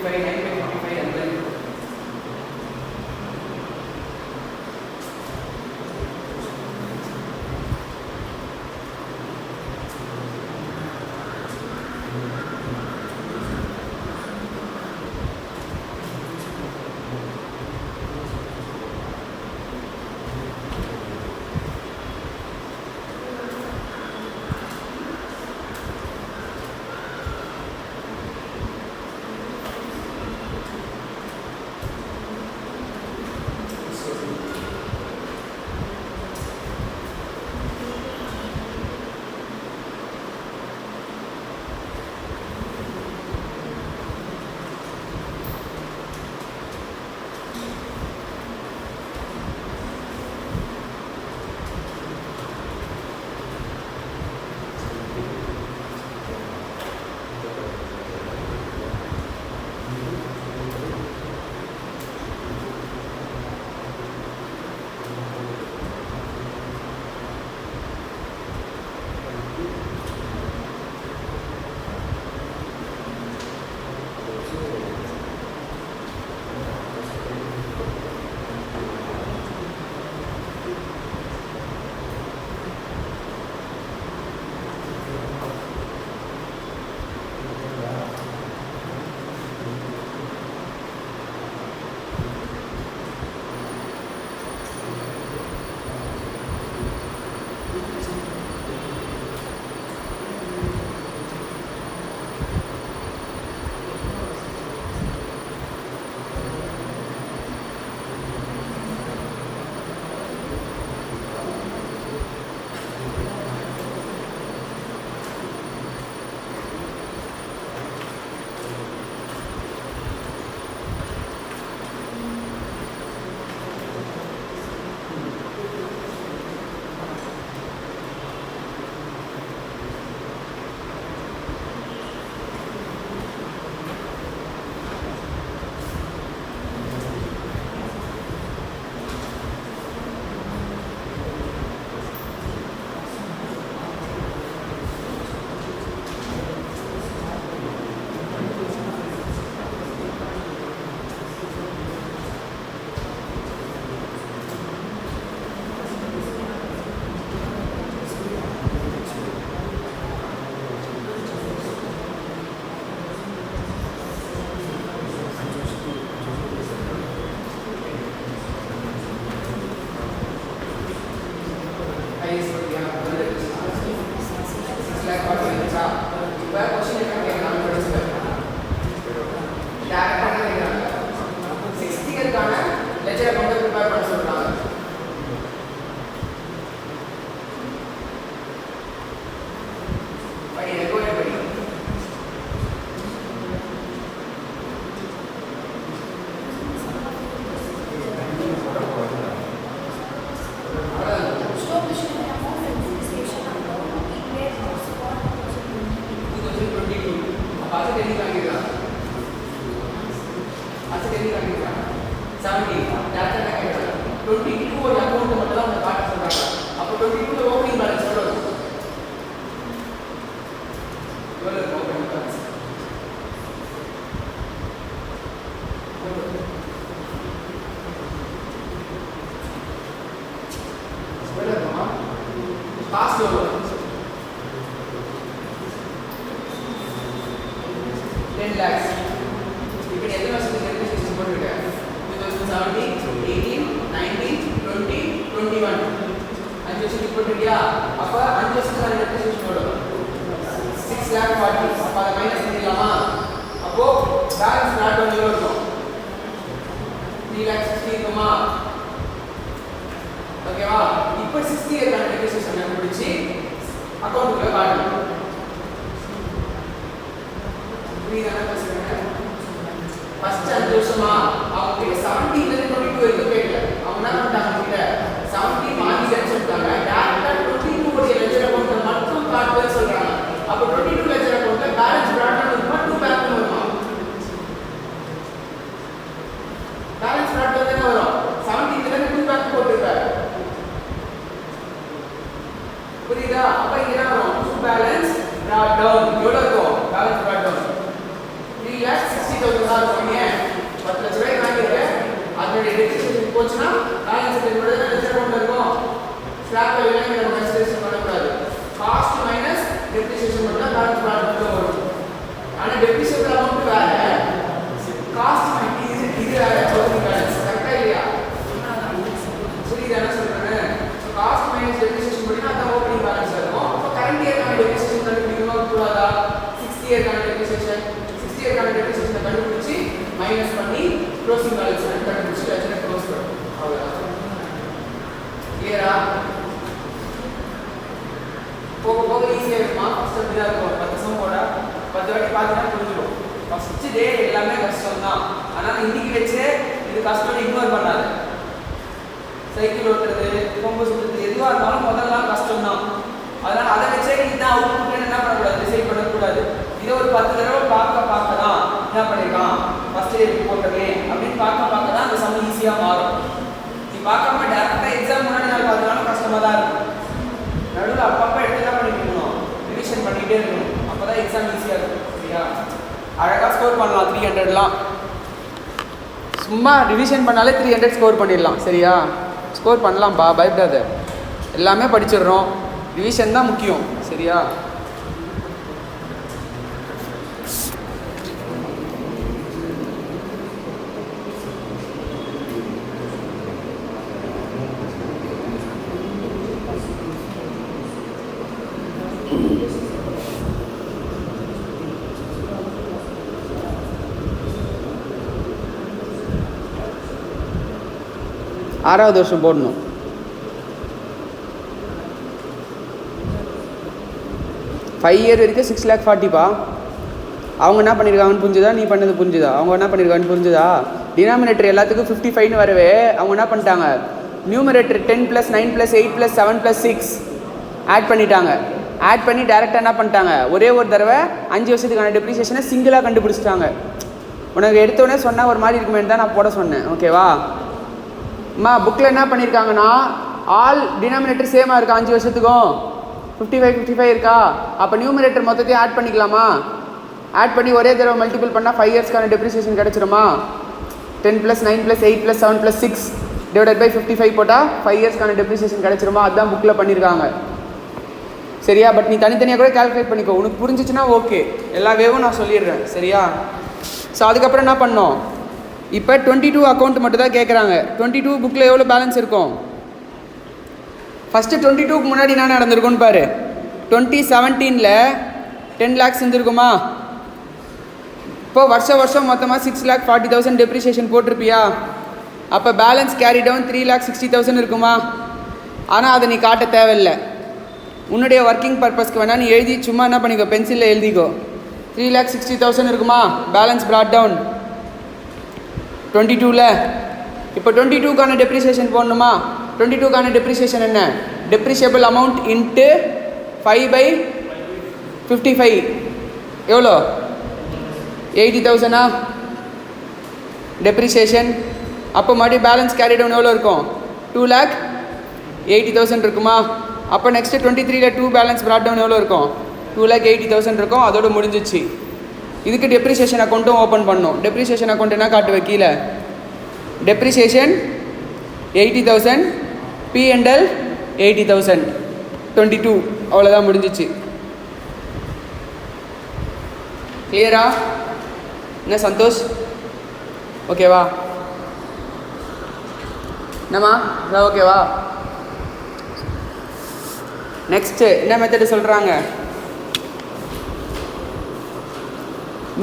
55, 9 by 55 அந்த மாதிரி இருக்கும். balance brought down. எவ்வளோ இருக்கும் பேலன்ஸ் brought down 3,60,000 60,000 தான் இருக்கும். ஏன் 10 லட்ச ரூபாய்க்கு வாங்கியிருக்கேன், அதனுடைய டெப்ரிசியேஷன் போச்சுன்னா பேலன்ஸ் என்னோட லட்சம் இருக்கும். ஸ்கிராப் வேலையை நம்ம கன்சிடரேஷன் பண்ணக்கூடாது. காஸ்ட் மைனஸ் டெப்ரிசியேஷன் மட்டும் பேலன்ஸ் ப்ராடக்ட்ல வரும். ஆனா டெப்ரிசியேஷன் அமௌண்ட் வேற, காஸ்ட் மைனஸ் இது வேற, க்ளோசிங் பேலன்ஸ். கரெக்டா இல்லையா? புரியுதா என்ன சொல்றேன்? காஸ்ட் மைனஸ் டெப்ரிசியேஷன் பண்ணினா அது ஓப்பனிங் பேலன்ஸ் இருக்கும். அப்ப கரண்ட் இயர்க்கான டெப்ரிசியேஷன் கண்டுபிடிக்கணுமா கூடாதா? 60 இயர்க்கான டெப்ரிசியேஷன், 60 இயர்க்கான டெப்ரிசியேஷன் கண்டுபிடிச்சி மைனஸ் பண்ணி க்ளோசிங் பேலன்ஸ் கண்டுபிடிச்சி லட்சத்தை க்ளோஸ் பண்ணணும். அவ்வளவுதான். கிளியரா? போக போக ஈஸியாக இருக்குமா? ஃபஸ்ட் அப்படி தான் இருக்கும். 10 சம் போட 10 வாட்டி பார்த்தீங்கன்னா புரிஞ்சிடும். ஃபஸ்ட்டு டே எல்லாமே கஷ்டம் தான். ஆனால் இன்னைக்கு வச்சு இது கஷ்டம் இக்னோர் பண்ணாது. சைக்கிள் ஓட்டுறது, கொம்பு சுற்றுறது எதுவாக இருந்தாலும் முதல்லாம் கஷ்டம் தான். அதனால் அதை வச்சே இதுதான் அவுட்புட்னு என்ன பண்ணக்கூடாது, டிசைட் பண்ணக்கூடாது. இதை ஒரு 10 தடவை பார்க்க தான் என்ன பண்ணிருக்கான் ஃபஸ்ட் டே போட்டவே அப்படின்னு பார்க்க தான் அந்த சம் ஈஸியாக மாறும். நீ பார்க்காம டேரெக்டாக எக்ஸாம் முன்னாடி நாள் பார்த்தனாலும் கஷ்டமாக தான் இருக்கும். நடுவில் அப்பப்போ எடுத்து என்ன பண்ணிக்கணும், ரிவிஷன் பண்ணிகிட்டே இருக்கணும். அப்போ தான் எக்ஸாம் ஈஸியாக இருக்கும். சரியா? அழகாக ஸ்கோர் பண்ணலாம் 300லாம். சும்மா ரிவிஷன் பண்ணாலே 300 ஸ்கோர் பண்ணிடலாம். சரியா? ஸ்கோர் பண்ணலாம்ப்பா, பயப்படாத. எல்லாமே படிச்சிடுறோம், ரிவிஷன் தான் முக்கியம். சரியா? ஆறாவது வருஷம் போடணும். ஃபைவ் இயர் வரைக்கும் 6,40,000பா. அவங்க என்ன பண்ணியிருக்காங்கன்னு புரிஞ்சுதா? நீ பண்ணது புரிஞ்சுதா? அவங்க என்ன பண்ணியிருக்காங்கன்னு புரிஞ்சுதா? டினாமினேட்டர் எல்லாத்துக்கும் 55ன்னு வரவே அவங்க என்ன பண்ணிட்டாங்க, நியூமரேட்டர் 10 + 9 + 8 + 7 + 6 ஆட் பண்ணிட்டாங்க. ஆட் பண்ணி டேரெக்டாக என்ன பண்ணிட்டாங்க, ஒரே ஒரு தடவை 5 வருஷத்துக்கான டெப்ரிசியேஷனை சிங்கிளாக கண்டுபிடிச்சிட்டாங்க. உனக்கு எடுத்தோடனே சொன்னால் ஒரு மாதிரி இருக்குமே தான் நான் போட சொன்னேன். ஓகேவா? அம்மா புக்கில் என்ன பண்ணியிருக்காங்கன்னா ஆல் டினாமினேட்டர் சேமாக இருக்கா 5 வருஷத்துக்கும் 55 இருக்கா? அப்போ நியூமரேட்டர் மொத்தத்தையும் ஆட் பண்ணிக்கலாமா? ஆட் பண்ணி ஒரே தடவை மல்டிபிள் பண்ணால் 5 இயர்ஸ்க்கான டெப்ரிசியேஷன் கிடச்சிருமா? 10 + 9 + 8 + 7 + 6 / 55 போட்டால் 5 இயர்ஸ்க்கான டெப்ரிசியேஷன் கிடச்சிருமா? அதுதான் புக்கில் பண்ணியிருக்காங்க. சரியா? பட் நீ தனித்தனியாக கூட கால்குலேட் பண்ணிக்கோ. உனக்கு புரிஞ்சிச்சுன்னா ஓகே, எல்லா வேவும் நான் சொல்லிடுறேன். சரியா? ஸோ அதுக்கப்புறம் என்ன பண்ணோம், இப்போ 22 அக்கௌண்ட் மட்டும் தான் கேட்குறாங்க. 22 புக்கில் எவ்வளோ பேலன்ஸ் இருக்கும்? ஃபஸ்ட்டு 22க்கு முன்னாடி என்ன நடந்திருக்கும்னு பாரு. 2017 10 lakhs இருந்திருக்குமா? இப்போ வருஷம் மொத்தமாக 6,40,000 டெப்ரிசியேஷன் போட்டிருப்பியா? அப்போ பேலன்ஸ் கேரி டவுன் 3,60,000 இருக்குமா? ஆனால் அதை நீ காட்ட தேவையில்லை. உன்னுடைய ஒர்க்கிங் பர்பஸ்க்கு வேணால் நீ எழுதி சும்மா என்ன பண்ணிக்கோ, பென்சிலில் எழுதிக்கோ. 3,60,000 இருக்குமா பேலன்ஸ் ப்ராட் டவுன் 22ல். இப்போ 22க்கான டெப்ரிசியேஷன் போடணுமா? 22க்கான டெப்ரிசியேஷன் என்ன? டெப்ரிஷியபிள் அமௌண்ட் இன்ட்டு 5/55 எவ்வளோ? 80,000 டெப்ரிசியேஷன். அப்போ மறுபடியும் பேலன்ஸ் கேரி டவுன் எவ்வளோ இருக்கும்? 2,80,000 இருக்குமா? அப்போ நெக்ஸ்ட்டு 23ல் 2 பேலன்ஸ் ப்ராட் டவுன் எவ்வளோ இருக்கும்? 2,80,000 இருக்கும். அதோடு முடிஞ்சிச்சு. இதுக்கு டெப்ரிசியேஷன் அக்கௌண்ட்டும் ஓப்பன் பண்ணணும். டெப்ரிசியேஷன் அக்கௌண்ட் என்ன காட்டுவ கீழே? டெப்ரிசியேஷன் 80,000, P&L 80,000, 22 அவ்வளோதான் முடிஞ்சிச்சு. கிளியரா? என்ன சந்தோஷ்? ஓகேவா? என்னம்மா அதான் ஓகேவா? நெக்ஸ்ட்டு என்ன மெத்தடு சொல்கிறாங்க?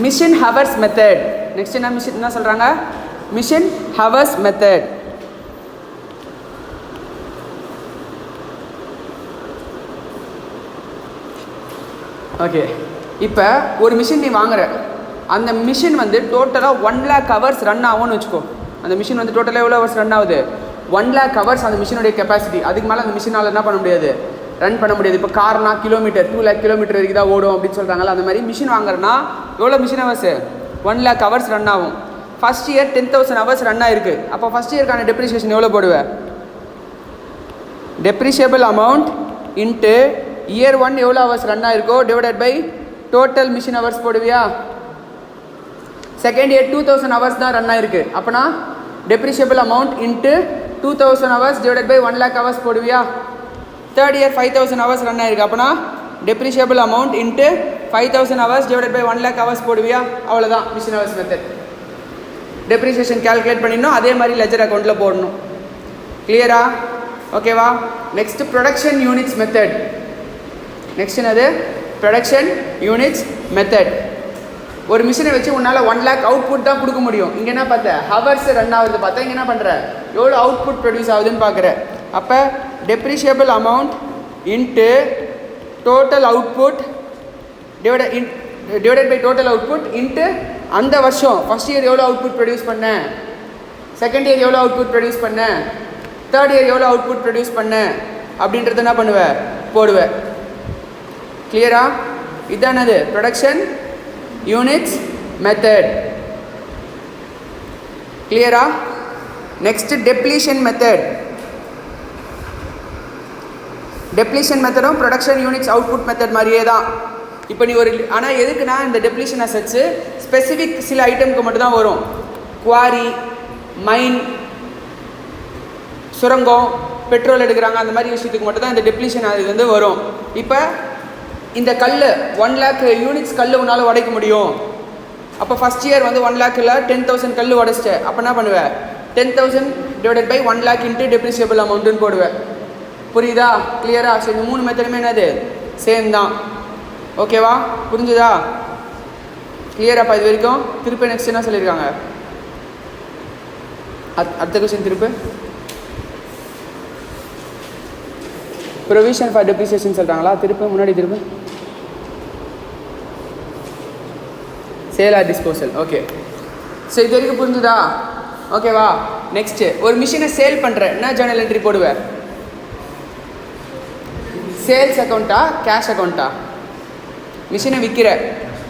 Machine hours method. நெக்ஸ்ட் என்ன சொல்கிறாங்க? Machine hours method. ஓகே, இப்போ ஒரு மிஷின் நீ வாங்குற, அந்த மிஷின் வந்து டோட்டலாக 1 lakh ஹவர்ஸ் ரன் ஆகும்னு வச்சுக்கோ. அந்த மிஷின் வந்து டோட்டலாக எவ்வளோ ஹவர்ஸ் ரன் ஆகுது? 1 lakh ஹவர்ஸ் அந்த மிஷினுடைய கெப்பாசிட்டி. அதுக்கு மேலே அந்த மிஷினால் என்ன பண்ண முடியாது, ரன் பண்ண முடியாது. இப்போ கார்னா கிலோமீட்டர் 2 lakh கிலோமீட்டர் வரைக்கும் தான் ஓடும் அப்படின்னு சொல்கிறாங்களா, அந்த மாதிரி மிஷின் வாங்குறேன்னா எவ்வளோ machine hours? 1 lakh hours run ஆகும். ஃபஸ்ட் இயர் 10,000 ஹவர்ஸ் ரன் ஆகிருக்கு. அப்போ ஃபஸ்ட் இயர்க்கான டெப்ரிசியேஷன் எவ்வளோ போடுவேன்? டெப்ரிஷியபிள் அமௌண்ட் இன்ட்டு இயர் 1 எவ்வளோ ஹவர்ஸ் ரன் ஆகிருக்கோ divided by total machine hours போடுவியா? செகண்ட் இயர் 2000 ஹவர்ஸ் தான் ரன் ஆயிருக்கு. அப்போனா depreciable amount into 2000 hours divided by 1 lakh hours போடுவியா? தேர்ட் இயர் 5000 ஹவர்ஸ் ரன் ஆயிருக்கு. அப்போனா depreciable amount into 5000 hours divided by 1 lakh hours போடுவியா? அவ்வளோதான் machine hours method. Depreciation calculate பண்ணிடணும், அதே மாதிரி லெஜர் அக்கௌண்ட்டில் போடணும். கிளியரா? ஓகேவா? Next production units method. Next என்னது? Production units method. ஒரு மிஷினை வச்சு உன்னால் 1 lakh அவுட்புட் தான் கொடுக்க முடியும். இங்கே என்ன பார்த்த? ஹவர்ஸ் ரன் ஆகுது பார்த்தா. இங்கே என்ன பண்ணுற? எவ்வளோ அவுட்புட் ப்ரொடியூஸ் ஆகுதுன்னு பார்க்குற. அப்போ depreciable amount into total output divided by total output into அந்த வருஷம் ஃபஸ்ட் இயர் எவ்வளோ அவுட்புட் ப்ரொடியூஸ் பண்ண, செகண்ட் இயர் எவ்வளோ அவுட்புட் ப்ரொடியூஸ் பண்ண, தேர்ட் இயர் எவ்வளோ அவுட்புட் ப்ரொடியூஸ் பண்ண அப்படின்றத என்ன பண்ணுவேன்? போடுவேன். கிளியரா? இதானது ப்ரொடக்ஷன் யூனிட்ஸ் மெத்தட். கிளியரா? Next depletion method. டெப்ளீஷன் மெத்தடும் ப்ரொடக்ஷன் யூனிட்ஸ் அவுட்புட் மெத்தட் மாதிரியே தான். இப்போ நீ ஒரு ஆனால் எதுக்குன்னா இந்த டெப்ளீஷன் அசெட்ஸு ஸ்பெசிஃபிக் சில ஐட்டமுக்கு மட்டும் தான் வரும். குவாரி, மைன், சுரங்கம், பெட்ரோல் எடுக்கிறாங்க, அந்த மாதிரி விஷயத்துக்கு மட்டும் தான் இந்த டெப்ளீஷன் அது வந்து வரும். இப்போ இந்த கல் 1 lakh யூனிட்ஸ் கல் உன்னால் உடைக்க முடியும். அப்போ ஃபஸ்ட் இயர் வந்து 1 lakhல 10,000 கல் உடைச்சிட்டேன். அப்போ என்ன பண்ணுவேன்? 10,000 டிவைடட் பை 1 lakh இன்ட்டு டெப்ரிஷியபிள் அமௌண்ட்டுன்னு போடுவேன். புரியுதா? கிளியரா? சரி, இந்த 3 மெத்தடுமே என்னது? சேம் தான். ஓகேவா? புரிஞ்சுதா? கிளியராப்பா இது வரைக்கும்? திருப்பி நெக்ஸ்ட் என்ன சொல்லியிருக்காங்க? அடுத்த கொஸ்டின் திருப்பி. ப்ரொவிஷன் ஃபார் டெப்ரிசியேஷன் சொல்கிறாங்களா? திருப்பி முன்னாடி திருப்பி. Sale or disposal. Okay, so இது வரைக்கும் புரிஞ்சுதா? ஓகேவா? நெக்ஸ்ட்டு ஒரு மிஷினை சேல் பண்ணுறேன், என்ன ஜேர்னல் என்ட்ரி போடுவேன்? சேல்ஸ் அக்கௌண்ட்டா கேஷ் அக்கௌண்ட்டா? மிஷினை விற்கிற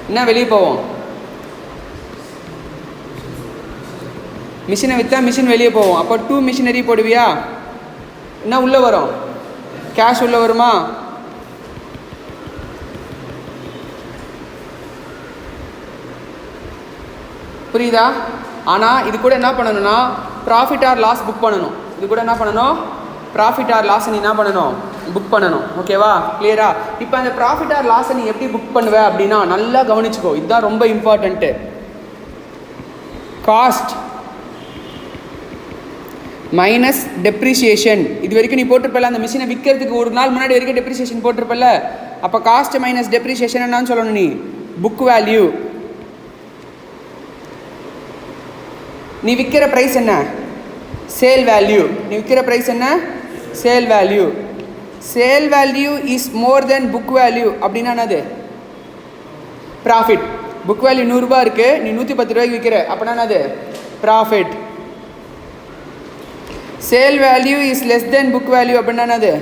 என்ன வெளியே போவோம்? மிஷினை விற்றா மிஷின் வெளியே போவோம். அப்போ 2 மிஷினரி போடுவியா? என்ன உள்ளே வரும்? கேஷ் உள்ளே வருமா? புரியுதா? ஆனால் இது கூட என்ன பண்ணணும்னா ப்ராஃபிட் ஆர் லாஸ் புக் பண்ணணும். இது கூட என்ன பண்ணணும்? ப்ராஃபிட் ஆர் லாஸ் நீ என்ன பண்ணணும்? புக் பண்ணணும். ஓகேவா? கிளியரா? இப்போ அந்த ப்ராஃபிட் ஆர் லாஸை நீ எப்படி புக் பண்ணுவ அப்படின்னா நல்லா கவனிச்சுக்கோ, இதுதான் ரொம்ப இம்பார்ட்டண்ட்டு. Cost minus depreciation. இது வரைக்கும் நீ போட்டிருப்பல, அந்த மிஷினை விற்கிறதுக்கு ஒரு நாள் முன்னாடி வரைக்கும் டெப்ரிசியேஷன் போட்டிருப்பல. அப்போ காஸ்ட் மைனஸ் டெப்ரிசியேஷன் என்னன்னு சொல்லணும்? நீ புக் வேல்யூ. நீ விற்கிற ப்ரைஸ் என்ன? Sale value. நீ விற்கிற ப்ரைஸ் என்ன? Sale value. Sale value is more then book value அப்படின்னா என்னது? ப்ராஃபிட். புக் வேல்யூ 100 ரூபா இருக்குது, நீ 110 ரூபாய்க்கு விற்கிற, அப்படின்னா என்னது? Profit. Sale value is less than book value அப்படின்னா என்னது?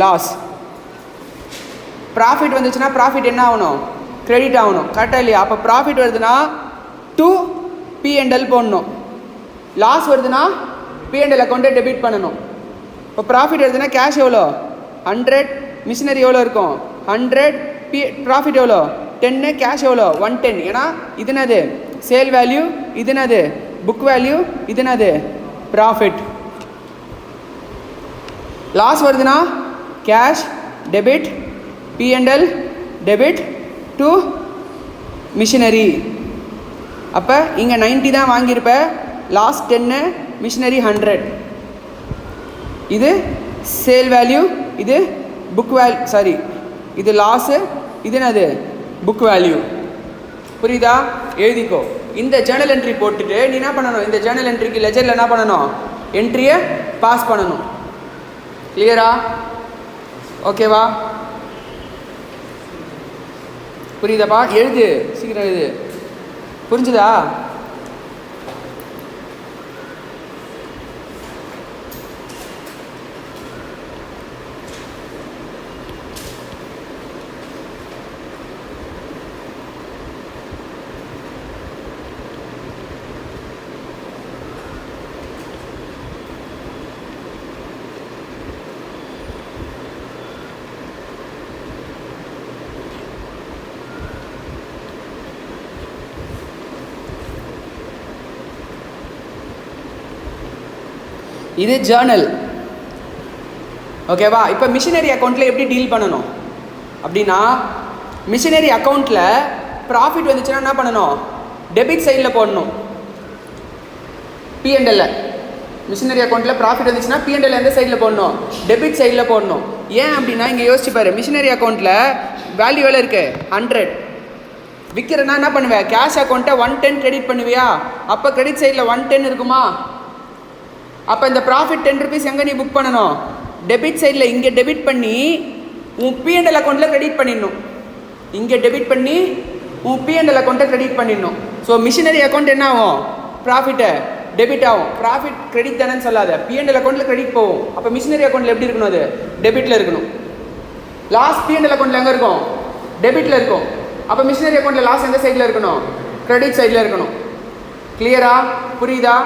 லாஸ். ப்ராஃபிட் வந்துச்சுன்னா ப்ராஃபிட் என்ன ஆகணும்? கிரெடிட் ஆகணும். கரெக்டாக இல்லையா? அப்போ ப்ராஃபிட் வருதுன்னா டு P&L போடணும். லாஸ் வருதுன்னா P&L அக்கௌண்ட்டை டெபிட் பண்ணணும். இப்போ ப்ராஃபிட் வருதுன்னா கேஷ் எவ்வளோ? 100, மிஷினரி எவ்வளோ இருக்கும்? 100, ப்ராஃபிட் எவ்வளோ? 10, கேஷ் எவ்வளோ? 110. ஏன்னா இது என்னது? Sale value. இது என்னது? Book value. இது என்னது? ப்ராஃபிட். லாஸ் வருதுன்னா cash debit, P&L debit to machinery. அப்போ இங்கே 90 தான் வாங்கியிருப்ப, லாஸ் 10, மிஷினரி 100. இது சேல் வேல்யூ, இது புக் வேல்யூ, சாரி இது லாஸு, இது என்னது? Book value. புரியுதா? எழுதிக்கோ. இந்த ஜேர்னல் என்ட்ரி போட்டுட்டு நீ என்ன பண்ணணும்? இந்த ஜேர்னல் என்ட்ரிக்கு லெஜரில் என்ன பண்ணணும்? என்ட்ரியை பாஸ் பண்ணணும். கிளியரா? ஓகேவா? புரியுதாப்பா? எழுது, சீக்கிரம் எழுது. புரிஞ்சுதா? இது ஜேர்னல். ஓகேவா? இப்போ மிஷினரி அக்கௌண்ட்டில் எப்படி டீல் பண்ணணும் அப்படின்னா, மிஷினரி அக்கௌண்ட்டில் ப்ராஃபிட் வந்துச்சுன்னா என்ன பண்ணணும்? டெபிட் சைடில் போடணும். P&L மிஷினரி அக்கௌண்ட்டில் ப்ராஃபிட் வந்துச்சுன்னா P&L எந்த சைடில் போடணும்? டெபிட் சைடில் போடணும். ஏன் அப்படின்னா, இங்கே யோசிச்சு பாரு, மிஷினரி அக்கௌண்ட்டில் வேல்யூ எவ்வளோ இருக்குது? 100. விற்கிறனா என்ன பண்ணுவேன்? கேஷ் அக்கௌண்ட்டை 110 கிரெடிட் பண்ணுவியா? அப்போ கிரெடிட் சைடில் 110 இருக்குமா? அப்போ இந்த ப்ராஃபிட் 10 rupees எங்கே நீ புக் பண்ணணும்? டெபிட் சைடில் இங்கே டெபிட் பண்ணி உன் P&L அக்கௌண்ட்டில் கிரெடிட் பண்ணிடணும். இங்கே டெபிட் பண்ணி உன் P&L அக்கௌண்ட்டை கிரெடிட் பண்ணிடணும். ஸோ மிஷினரி அக்கௌண்ட் என்ன ஆகும்? ப்ராஃபிட்டை டெபிட் ஆகும். ப்ராஃபிட் கிரெடிட் தானேன்னு சொல்லாத, P&L அக்கௌண்ட்டில் கிரெடிட் போகும். அப்போ மிஷினரி அக்கௌண்ட்டில் எப்படி இருக்கணும்? அது டெபிட்டில் இருக்கணும். லாஸ் P&L அக்கௌண்ட்டில் எங்கே இருக்கும்? டெபிட்டில் இருக்கும். அப்போ மிஷினரி அக்கௌண்ட்டில் லாஸ் எந்த சைடில் இருக்கணும்? கிரெடிட் சைடில் இருக்கணும். கிளியரா? புரியுதா?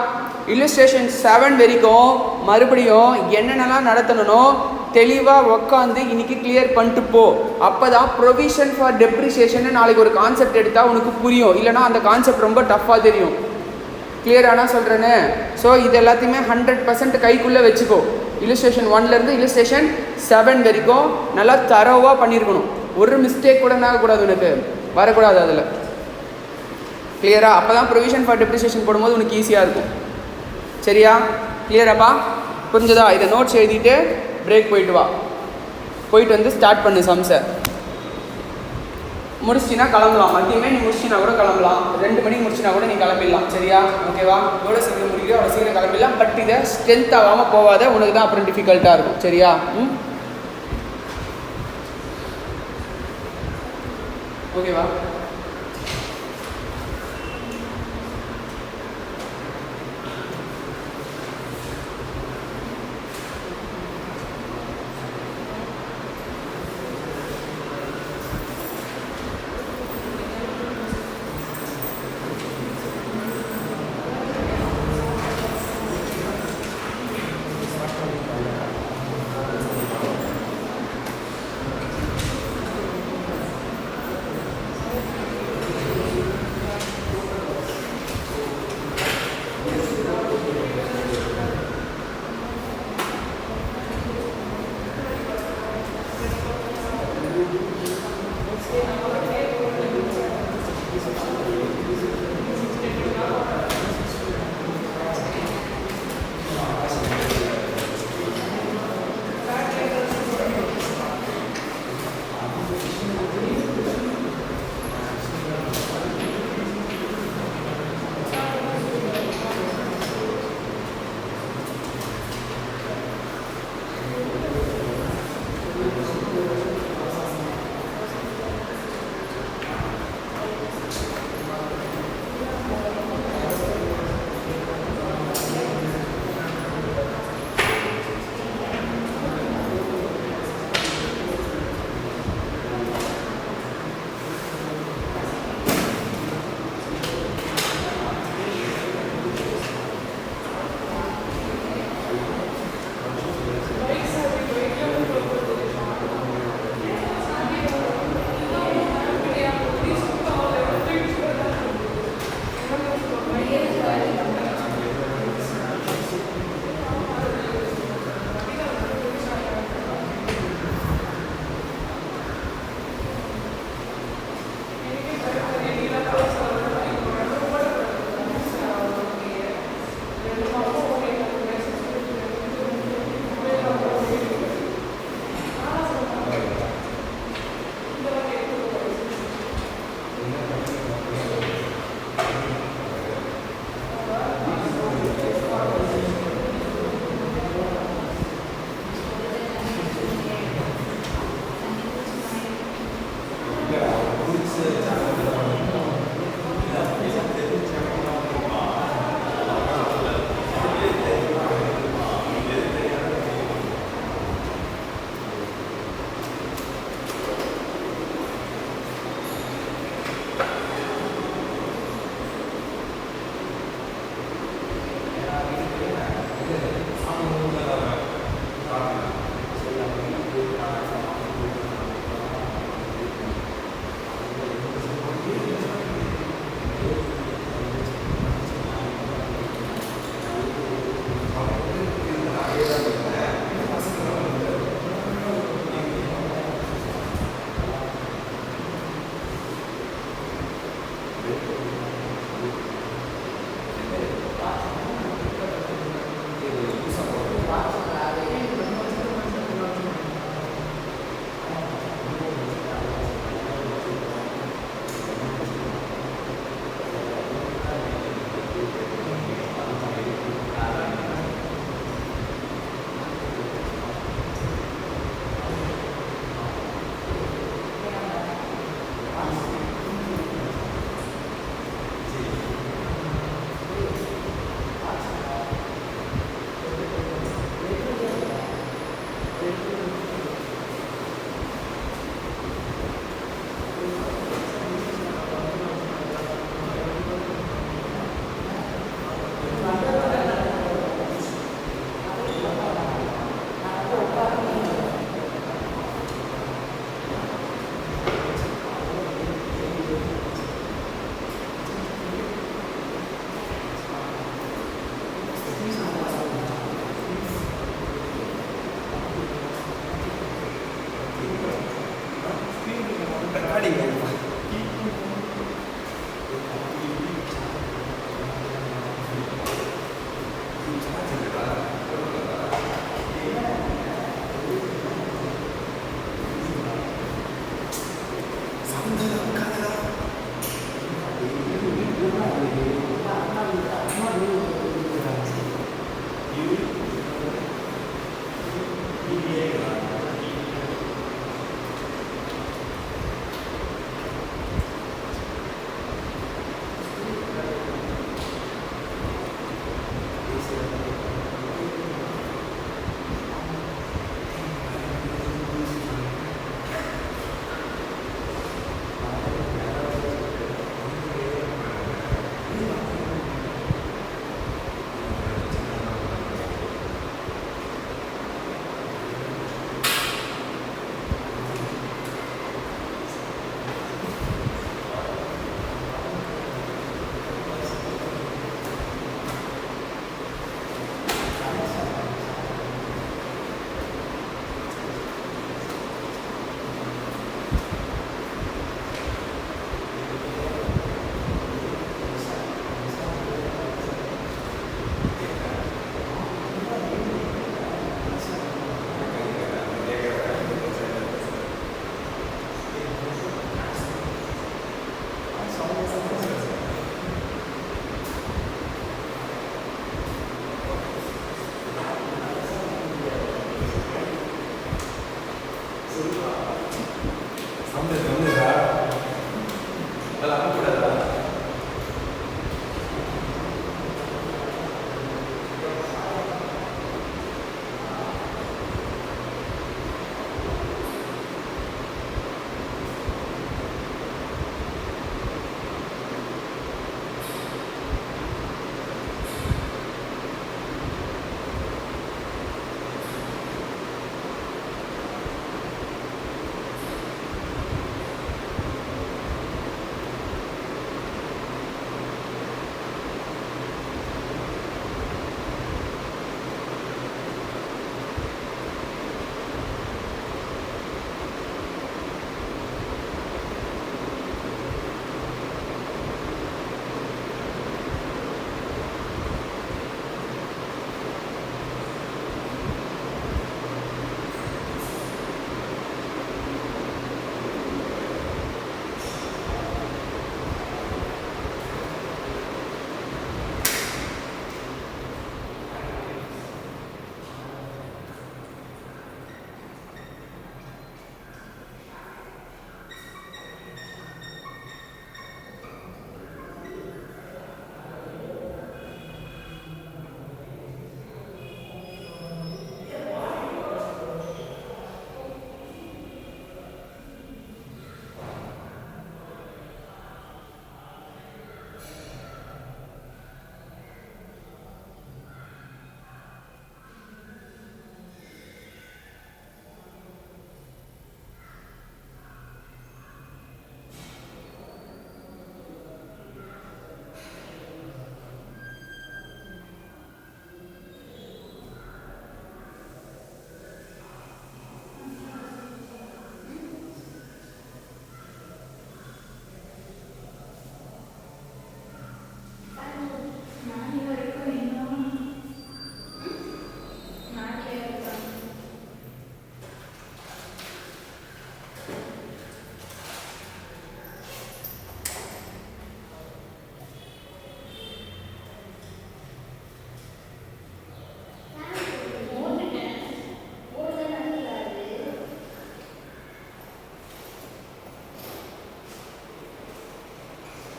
இல்லுஸ்ட்ரேஷன் 7 வரைக்கும் மறுபடியும் என்னென்னலாம் நடத்தணும் தெளிவாக உட்காந்து இன்னைக்கு கிளியர் பண்ணிட்டு போ. அப்போ தான் ப்ரொவிஷன் ஃபார் டெப்ரிசியேஷன் நாளைக்கு ஒரு கான்செப்ட் எடுத்தால் உனக்கு புரியும். இல்லைனா அந்த கான்செப்ட் ரொம்ப டஃப்பாக தெரியும். கிளியரானா சொல்கிறேன்னு? ஸோ இது எல்லாத்தையுமே 100% கைக்குள்ளே வச்சுக்கோ. இல்லுஸ்ட்ரேஷன் 1லேருந்து இல்லுஸ்ட்ரேஷன் 7 வரைக்கும் நல்லா தரோவாக பண்ணியிருக்கணும். ஒரு மிஸ்டேக் கூட ஆகக்கூடாது, உனக்கு வரக்கூடாது அதில். கிளியரா? அப்போ தான் ப்ரொவிஷன் ஃபார் டெப்ரிசியேஷன் போடும்போது உனக்கு ஈஸியாக இருக்கும். சரியா? கிளியராப்பா? புரிஞ்சதா? இதை நோட்ஸ் எழுதிட்டு பிரேக் போயிட்டு வா. போயிட்டு வந்து ஸ்டார்ட் பண்ணு சம்ஸை. முடிச்சிட்டினா கிளம்பலாம். மதியமே நீ முடிச்சினா கூட கிளம்பலாம். 2 மணிக்கு முடிச்சினா கூட நீ கிளம்பிடலாம். சரியா? ஓகேவா? எவ்வளோ சீக்கிரம் முடிக்கிறோம் அவ்வளோ சீக்கிரம் கிளம்பிடலாம். பட் இதை ஸ்ட்ரென்த் ஆகாமல் போகாத, உனக்கு தான் அப்புறம் டிஃபிகல்ட்டாக இருக்கும். சரியா? ஓகேவா?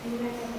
Gracias.